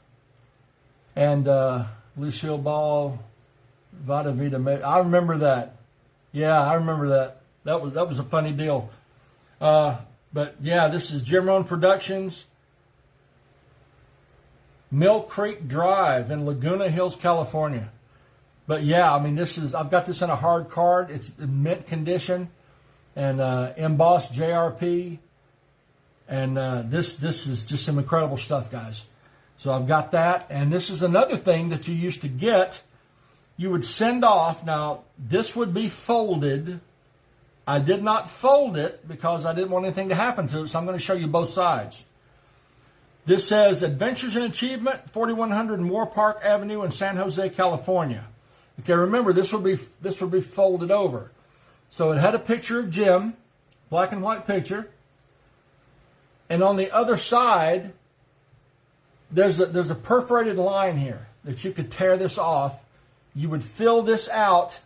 And Lucille Ball, Vada Vida, I remember that. Yeah, I remember that. That was a funny deal. But yeah, this is Jim Rohn Productions, Mill Creek Drive in Laguna Hills, California. But yeah, I mean, I've got this in a hard card. It's in mint condition and embossed JRP. And this is just some incredible stuff, guys. So I've got that. And this is another thing that you used to get. You would send off. Now, this would be folded. I did not fold it because I didn't want anything to happen to it, so I'm going to show you both sides. This says Adventures in Achievement, 4100 Moore Park Avenue in San Jose, California. Okay, remember, this would be folded over. So it had a picture of Jim, black and white picture. And on the other side, there's a perforated line here that you could tear this off. You would fill this out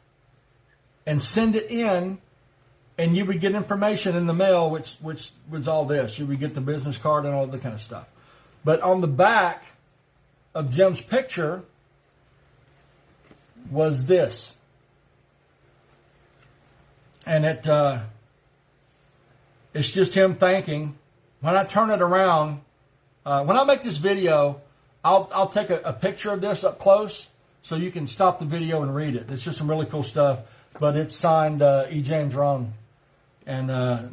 and send it in, and you would get information in the mail, which was all this. You would get the business card and all that kind of stuff. But on the back of Jim's picture was this. And it's just him thanking. When I turn it around, when I make this video, I'll take a picture of this up close so you can stop the video and read it. It's just some really cool stuff. But it's signed E. James Rohn. And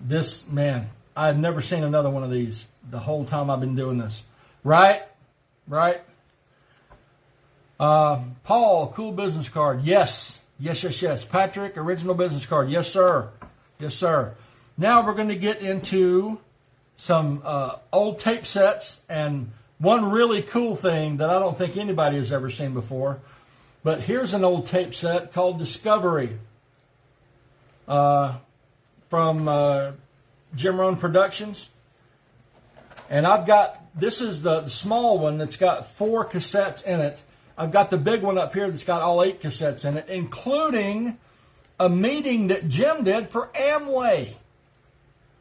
this, man, I've never seen another one of these the whole time I've been doing this. Right? Right? Paul, cool business card. Yes. Yes. Patrick, original business card. Yes, sir. Yes, sir. Now we're going to get into some old tape sets and one really cool thing that I don't think anybody has ever seen before. But here's an old tape set called Discovery from Jim Rohn Productions. And this is the small one that's got 4 cassettes in it. I've got the big one up here that's got all 8 cassettes in it, including a meeting that Jim did for Amway.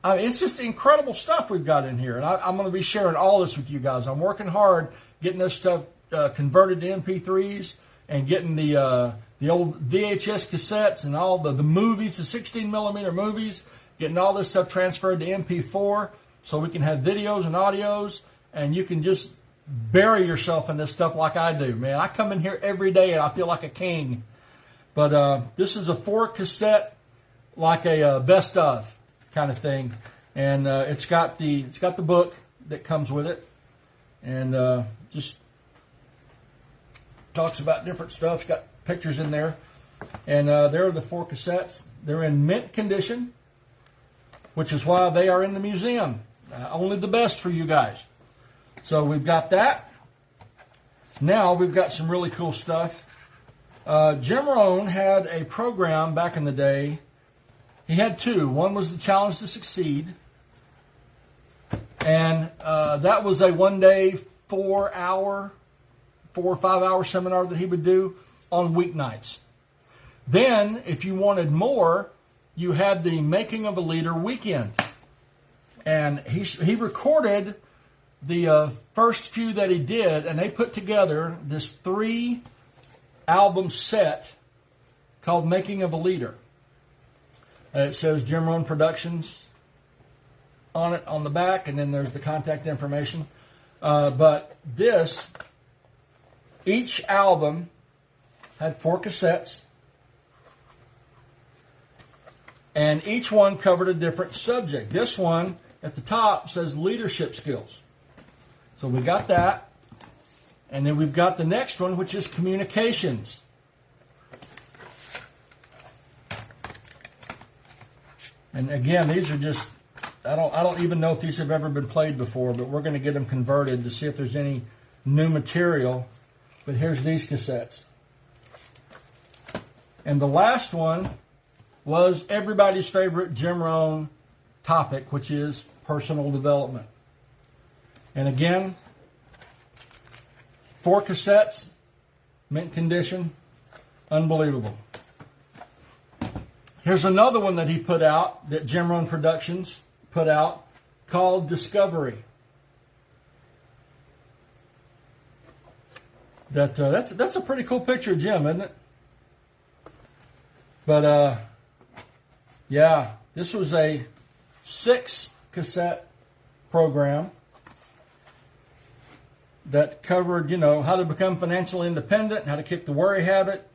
I mean, it's just incredible stuff we've got in here. And I'm going to be sharing all this with you guys. I'm working hard getting this stuff converted to MP3s and getting the old VHS cassettes and all the movies, the 16-millimeter movies, getting all this stuff transferred to MP4 so we can have videos and audios, and you can just bury yourself in this stuff like I do, man. I come in here every day and I feel like a king. But this is a 4-cassette, like a best of kind of thing, and it's got the book that comes with it, and just talks about different stuff. It's got pictures in there, and there are the 4 cassettes. They're in mint condition, which is why they are in the museum. Only the best for you guys. So we've got that. Now we've got some really cool stuff. Jim Rohn had a program back in the day. He had 2. One was the Challenge to Succeed. And that was a one-day, 4 or 5-hour seminar that he would do on weeknights. Then, if you wanted more, you had the Making of a Leader weekend. And he recorded the first few that he did, and they put together this 3-album set called Making of a Leader. It says Jim Rohn Productions on it on the back, and then there's the contact information. But each album had 4 cassettes. And each one covered a different subject. This one at the top says leadership skills. So we got that. And then we've got the next one, which is communications. And again, these are just, I don't even know if these have ever been played before, but we're going to get them converted to see if there's any new material. But here's these cassettes. And the last one was everybody's favorite Jim Rohn topic, which is personal development. And again, 4 cassettes, mint condition, unbelievable. Here's another one that he put out, that Jim Rohn Productions put out, called Discovery. That's a pretty cool picture of Jim, isn't it? But yeah, this was a 6 cassette program that covered, how to become financially independent, how to kick the worry habit,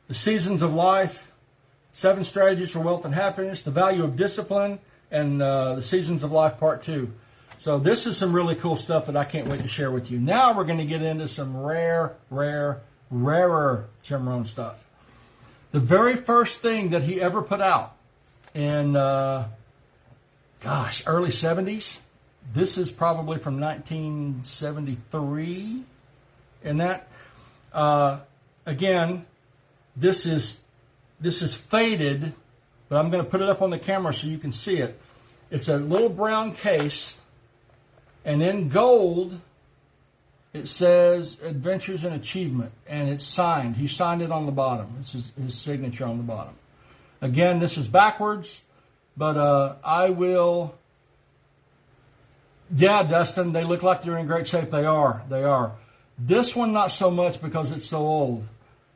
the seasons of life, 7 strategies for wealth and happiness, the value of discipline, and the seasons of life part 2. So this is some really cool stuff that I can't wait to share with you. Now we're going to get into some rarer Jim Rohn stuff. The very first thing that he ever put out in, early 70s. This is probably from 1973. And that, again, this is faded, but I'm going to put it up on the camera so you can see it. It's a little brown case, and in gold, it says Adventures in Achievement, and it's signed. He signed it on the bottom. This is his signature on the bottom. Again, this is backwards, but I will... Yeah, Dustin, they look like they're in great shape. They are. They are. This one, not so much because it's so old.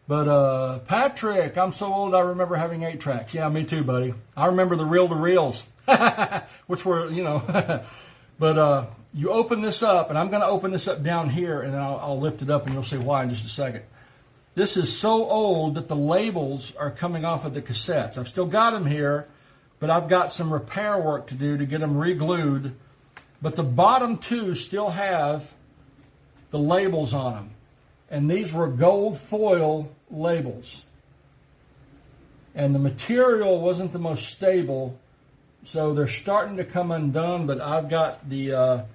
But, Patrick, I'm so old I remember having 8 tracks. Yeah, me too, buddy. I remember the reel-to-reels, which were, But you open this up, and I'm going to open this up down here, and I'll lift it up, and you'll see why in just a second. This is so old that the labels are coming off of the cassettes. I've still got them here, but I've got some repair work to do to get them re-glued. But the bottom 2 still have the labels on them. And these were gold foil labels. And the material wasn't the most stable, so they're starting to come undone, but I've got the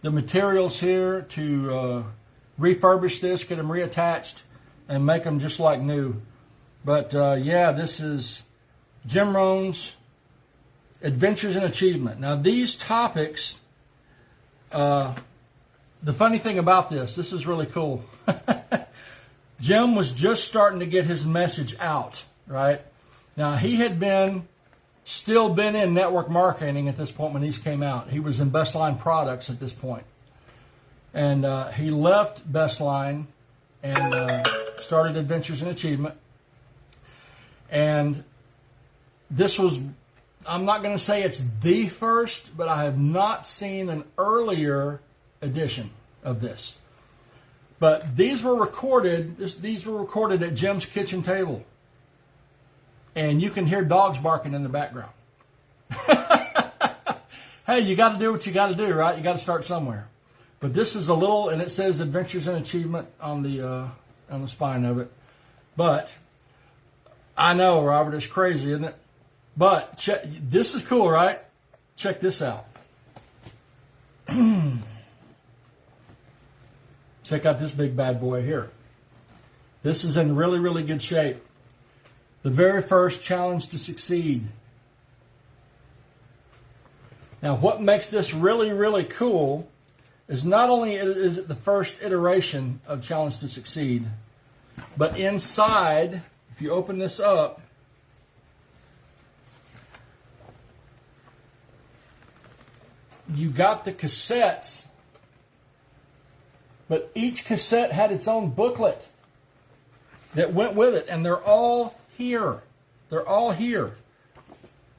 materials here to refurbish this, get them reattached, and make them just like new. But yeah, this is Jim Rohn's Adventures in Achievement. Now these topics... the funny thing about this is really cool. Jim was just starting to get his message out, right? Now, he had still been in network marketing at this point when these came out. He was in Bestline Products at this point. And he left Bestline and started Adventures in Achievement. And this was... I'm not going to say it's the first, but I have not seen an earlier edition of this. But these were recorded. These were recorded at Jim's kitchen table, and you can hear dogs barking in the background. Hey, you got to do what you got to do, right? You got to start somewhere. But this is a little, and it says Adventures in Achievement on the spine of it. But I know, Robert, it's crazy, isn't it? But this is cool, right? Check this out. Check out this big bad boy here. This is in really, really good shape. The very first Challenge to Succeed. Now, what makes this really, really cool is not only is it the first iteration of Challenge to Succeed, but inside, if you open this up, you got the cassettes, but each cassette had its own booklet that went with it, and they're all here. They're all here.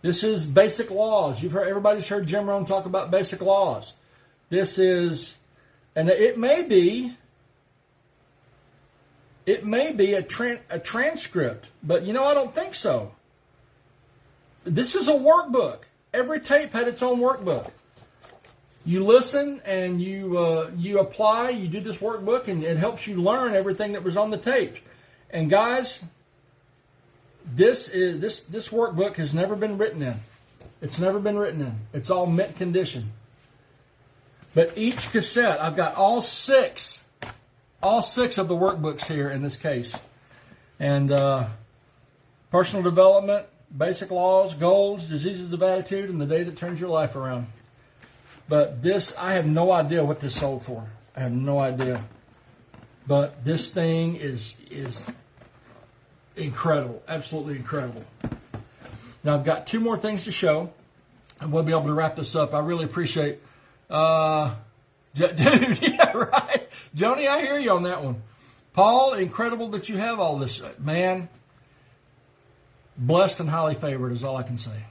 This is Basic Laws. Everybody's heard Jim Rohn talk about Basic Laws. This is, and it may be a transcript, but I don't think so. This is a workbook. Every tape had its own workbook. You listen and you apply. You do this workbook, and it helps you learn everything that was on the tape. And guys, this workbook has never been written in. It's never been written in. It's all mint condition. But each cassette, I've got all six of the workbooks here in this case. And personal development, basic laws, goals, diseases of attitude, and the day that turns your life around. But this, I have no idea what this sold for. I have no idea. But this thing is incredible, absolutely incredible. Now I've got two more things to show, and we'll be able to wrap this up. I really appreciate, dude, yeah, right, Joni, I hear you on that one. Paul, incredible that you have all this, man. Blessed and highly favored is all I can say.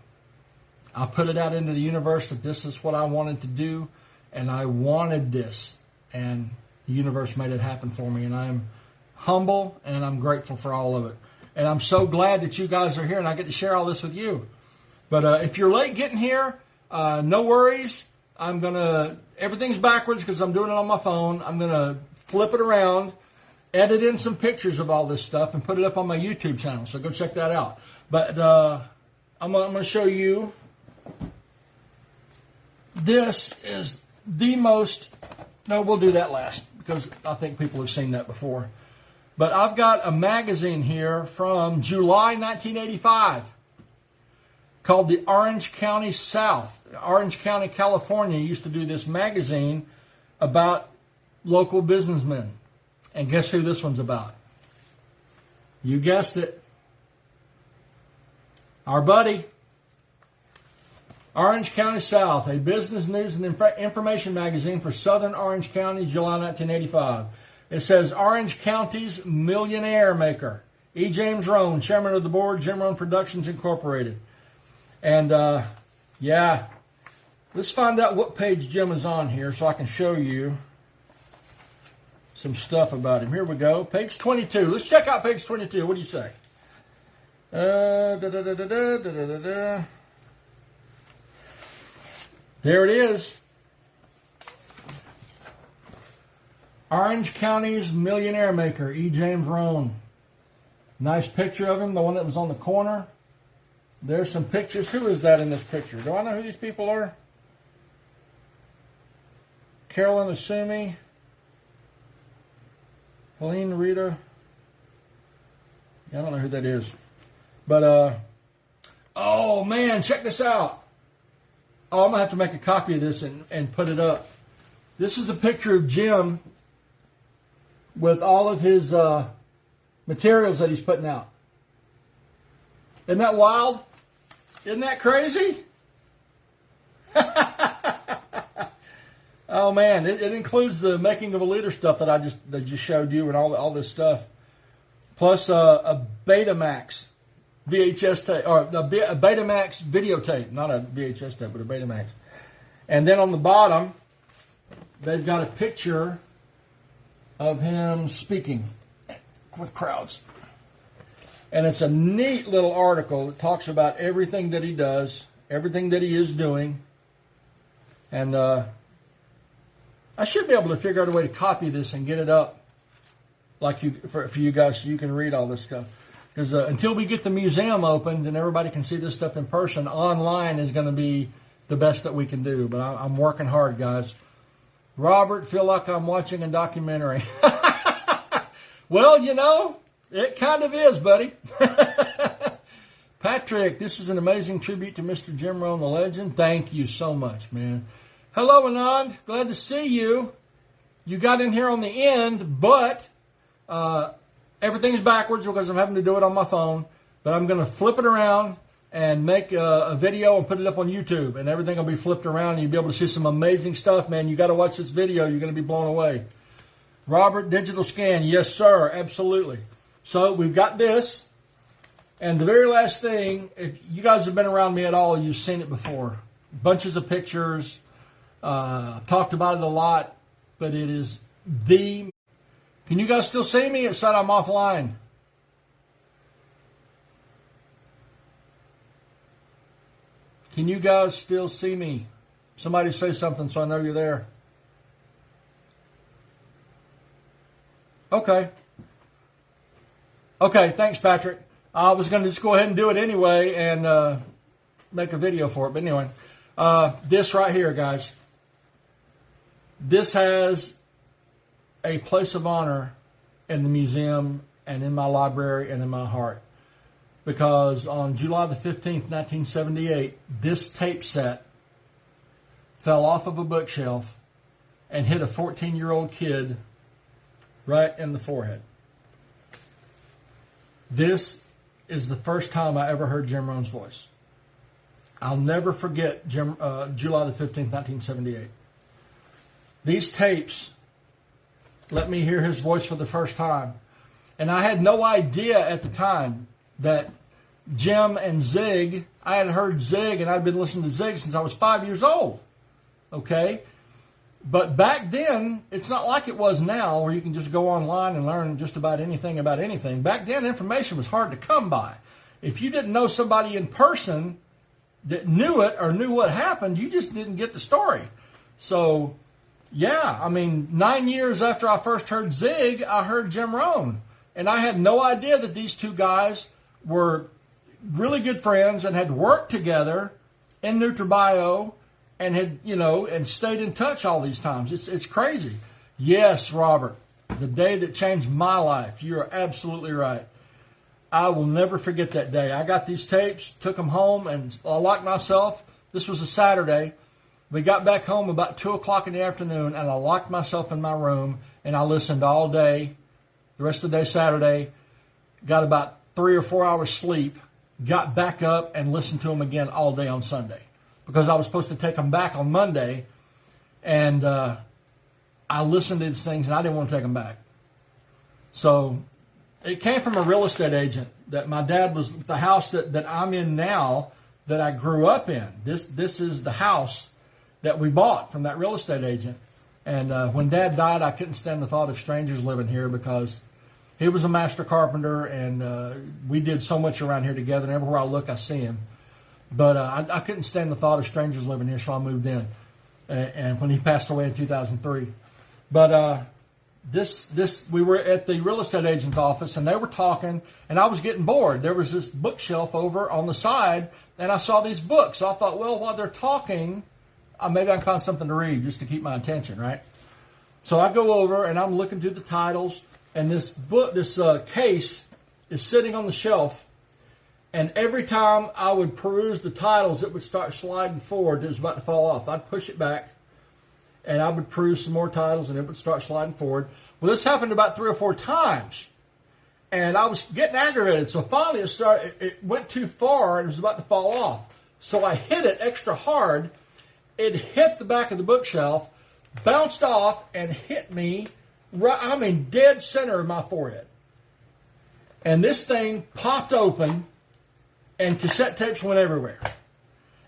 I put it out into the universe that this is what I wanted to do, and I wanted this, and the universe made it happen for me, and I'm humble and I'm grateful for all of it. And I'm so glad that you guys are here and I get to share all this with you. But if you're late getting here, no worries. Everything's backwards because I'm doing it on my phone. I'm going to flip it around, edit in some pictures of all this stuff, and put it up on my YouTube channel. So go check that out. But I'm going to show you. This is the most... No, we'll do that last because I think people have seen that before. But I've got a magazine here from July 1985 called the Orange County South. Orange County, California used to do this magazine about local businessmen. And guess who this one's about? You guessed it. Our buddy. Orange County South, a business news and information magazine for Southern Orange County, July 1985. It says, Orange County's Millionaire Maker. E. James Rohn, Chairman of the Board, Jim Rohn Productions, Incorporated. And, yeah, let's find out what page Jim is on here so I can show you some stuff about him. Here we go. Page 22. Let's check out page 22. What do you say? There it is. Orange County's Millionaire Maker, E. James Rohn. Nice picture of him, the one that was on the corner. There's some pictures. Who is that in this picture? Do I know who these people are? Carolyn Asumi. Helene Rita. I don't know who that is. But, oh man, check this out. Oh, I'm going to have to make a copy of this and put it up. This is a picture of Jim with all of his materials that he's putting out. Isn't that wild? Isn't that crazy? Oh man, it includes the making of a leader stuff that I just showed you and all this stuff, plus a Betamax VHS tape or a Betamax videotape, not a VHS tape, but a Betamax. And then on the bottom, they've got a picture of him speaking with crowds. And it's a neat little article that talks about everything that he does, everything that he is doing. And I should be able to figure out a way to copy this and get it up like for you guys so you can read all this stuff. Because until we get the museum opened and everybody can see this stuff in person, online is going to be the best that we can do. But I'm working hard, guys. Robert, feel like I'm watching a documentary. Well, you know, it kind of is, buddy. Patrick, this is an amazing tribute to Mr. Jim Rohn, the legend. Thank you so much, man. Hello, Anand. Glad to see you. You got in here on the end, but everything's backwards because I'm having to do it on my phone. But I'm going to flip it around and make a video and put it up on YouTube. And everything will be flipped around and you'll be able to see some amazing stuff, man. You got to watch this video. You're going to be blown away. Robert, digital scan. Yes, sir. Absolutely. So we've got this. And the very last thing, if you guys have been around me at all, you've seen it before. Bunches of pictures. Talked about it a lot. But it is the... Can you guys still see me? It said I'm offline. Can you guys still see me? Somebody say something so I know you're there. Okay. Okay, thanks, Patrick. I was going to just go ahead and do it anyway and make a video for it. But anyway, this right here, guys. This has a place of honor in the museum and in my library and in my heart. Because on July the 15th, 1978, this tape set fell off of a bookshelf and hit a 14-year-old kid right in the forehead. This is the first time I ever heard Jim Rohn's voice. I'll never forget July the 15th, 1978. These tapes let me hear his voice for the first time. And I had no idea at the time that Jim and Zig, I had heard Zig and I'd been listening to Zig since I was 5 years old. Okay? But back then, it's not like it was now where you can just go online and learn just about anything about anything. Back then, information was hard to come by. If you didn't know somebody in person that knew it or knew what happened, you just didn't get the story. So, yeah, I mean, 9 years after I first heard Zig, I heard Jim Rohn. And I had no idea that these two guys were really good friends and had worked together in NutraBio and had, and stayed in touch all these times. It's crazy. Yes, Robert, the day that changed my life. You are absolutely right. I will never forget that day. I got these tapes, took them home, and I locked myself. This was a Saturday. We got back home about 2 o'clock in the afternoon, and I locked myself in my room, and I listened all day, the rest of the day Saturday, got about 3 or 4 hours sleep, got back up and listened to them again all day on Sunday. Because I was supposed to take them back on Monday, and I listened to these things, and I didn't want to take them back. So it came from a real estate agent that my dad was, the house that I'm in now, that I grew up in. This is the house that we bought from that real estate agent. And when Dad died, I couldn't stand the thought of strangers living here because he was a master carpenter, and we did so much around here together, and everywhere I look, I see him. But I couldn't stand the thought of strangers living here, so I moved in. And when he passed away in 2003. But we were at the real estate agent's office, and they were talking, and I was getting bored. There was this bookshelf over on the side, and I saw these books. So I thought, well, while they're talking, maybe I can find something to read just to keep my attention, right? So I go over, and I'm looking through the titles, and this book, this case is sitting on the shelf. And every time I would peruse the titles, it would start sliding forward. It was about to fall off. I'd push it back, and I would peruse some more titles, and it would start sliding forward. Well, this happened about 3 or 4 times, and I was getting aggravated. So finally, it went too far, and it was about to fall off. So I hit it extra hard. It hit the back of the bookshelf, bounced off, and hit me dead center of my forehead. And this thing popped open. And cassette tapes went everywhere.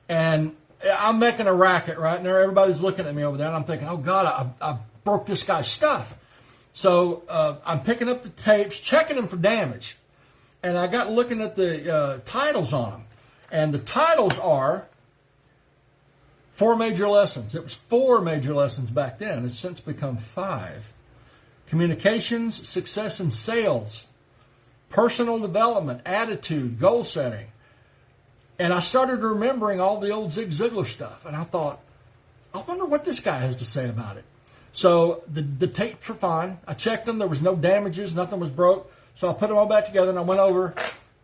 And I'm making a racket right now. Everybody's looking at me over there. And I'm thinking, oh, God, I broke this guy's stuff. So I'm picking up the tapes, checking them for damage. And I got looking at the titles on them. And the titles are 4 major lessons. It was 4 major lessons back then. It's since become 5. Communications, success in sales, personal development, attitude, goal setting. And I started remembering all the old Zig Ziglar stuff. And I thought, I wonder what this guy has to say about it. So the tapes were fine. I checked them. There was no damages. Nothing was broke. So I put them all back together, and I went over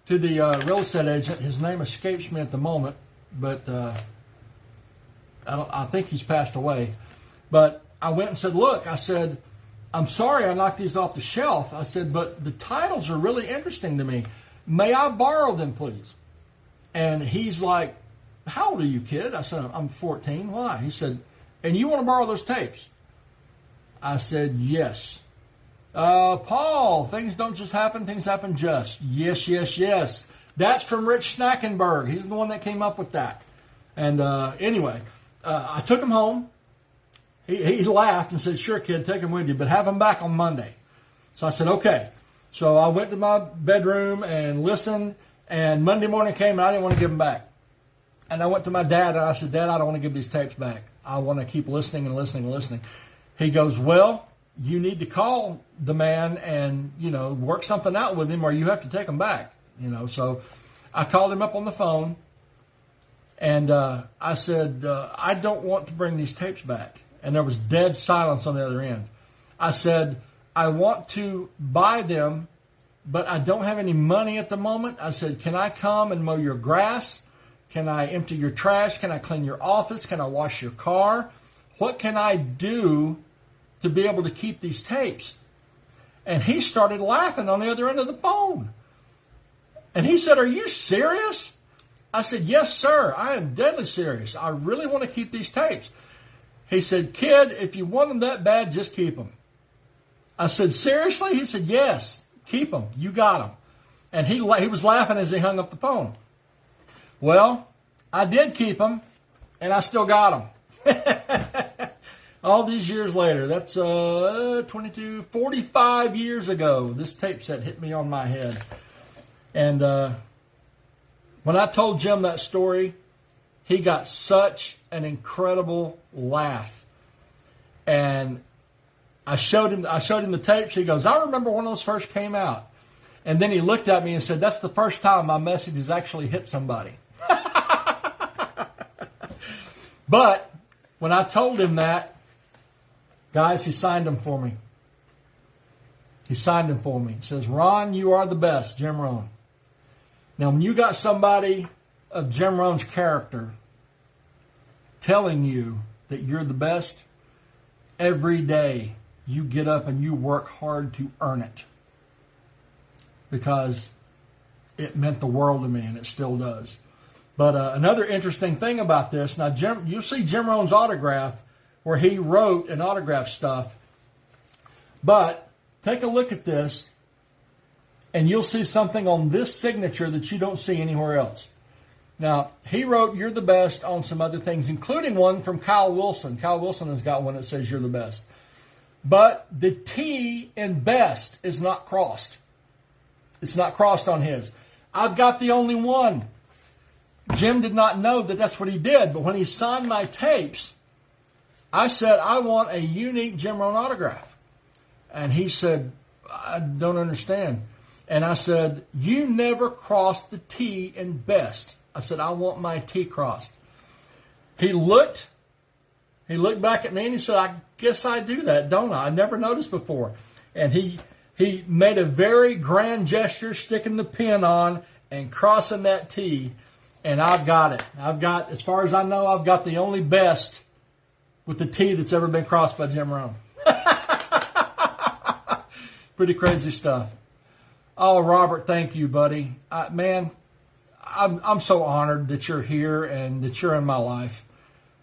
to the real estate agent. His name escapes me at the moment, but I think he's passed away. But I went and said, look, I said, I'm sorry I knocked these off the shelf. I said, but the titles are really interesting to me. May I borrow them, please? And he's like, how old are you, kid? I said, I'm 14. Why? He said, and you want to borrow those tapes? I said, yes. Paul, things don't just happen. Things happen just. Yes, yes, yes. That's from Rich Snackenberg. He's the one that came up with that. And anyway, I took him home. He laughed and said, sure, kid, take him with you, but have him back on Monday. So I said, okay. So I went to my bedroom and listened, and Monday morning came, and I didn't want to give him back. And I went to my dad and I said, Dad, I don't want to give these tapes back. I want to keep listening and listening and listening. He goes, well, you need to call the man and, work something out with him or you have to take them back. So I called him up on the phone and I said, I don't want to bring these tapes back. And there was dead silence on the other end. I said, I want to buy them, but I don't have any money at the moment. I said, can I come and mow your grass? Can I empty your trash? Can I clean your office? Can I wash your car? What can I do to be able to keep these tapes? And he started laughing on the other end of the phone. And he said, are you serious? I said, yes, sir. I am deadly serious. I really want to keep these tapes. He said, kid, if you want them that bad, just keep them. I said, seriously? He said, yes, keep them. You got them. And he was laughing as he hung up the phone. Well, I did keep them, and I still got them. All these years later, that's 45 years ago, this tape set hit me on my head. And when I told Jim that story, he got such an incredible laugh. And I showed him the tapes. He goes, I remember when those first came out. And then he looked at me and said, that's the first time my message has actually hit somebody. But when I told him that, guys, he signed them for me. He signed them for me. He says, Ron, you are the best, Jim Rohn. Now, when you got somebody of Jim Rohn's character telling you that you're the best, every day you get up and you work hard to earn it. Because it meant the world to me, and it still does. But another interesting thing about this, now you'll see Jim Rohn's autograph where he wrote and autographed stuff. But take a look at this, and you'll see something on this signature that you don't see anywhere else. Now, he wrote, you're the best on some other things, including one from Kyle Wilson. Kyle Wilson has got one that says you're the best. But the T in best is not crossed. It's not crossed on his. I've got the only one. Jim did not know that that's what he did, but when he signed my tapes, I said, I want a unique Jim Rohn autograph. And he said, I don't understand. And I said, you never crossed the T in best. I said, I want my T crossed. He looked back at me and he said, I guess I do that, don't I? I never noticed before. And he made a very grand gesture, sticking the pin on and crossing that T. And I've got it. As far as I know, I've got the only best with the T that's ever been crossed by Jim Rohn. Pretty crazy stuff. Oh, Robert, thank you, buddy. Man, I'm so honored that you're here and that you're in my life.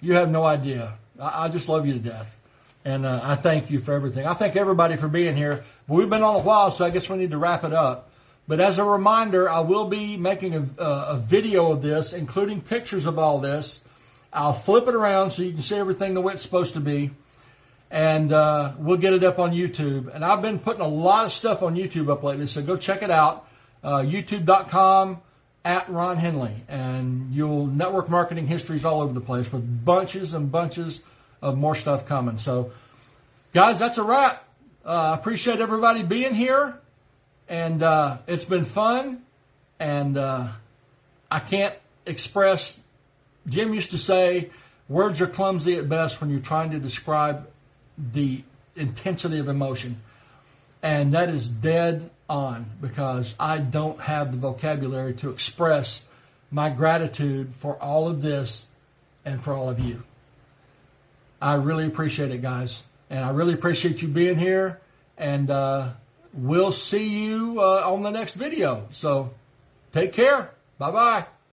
You have no idea. I just love you to death. And I thank you for everything. I thank everybody for being here. But we've been on a while, so I guess we need to wrap it up. But as a reminder, I will be making a video of this, including pictures of all this. I'll flip it around so you can see everything the way it's supposed to be. And we'll get it up on YouTube. And I've been putting a lot of stuff on YouTube up lately, so go check it out. YouTube.com/Ron Henley. And you'll network marketing histories all over the place with bunches and bunches of more stuff coming. So, guys, that's a wrap. I appreciate everybody being here. And it's been fun, and I can't express. Jim used to say, words are clumsy at best when you're trying to describe the intensity of emotion. And that is dead on, because I don't have the vocabulary to express my gratitude for all of this and for all of you. I really appreciate it, guys. And I really appreciate you being here. And we'll see you on the next video. So take care. Bye-bye.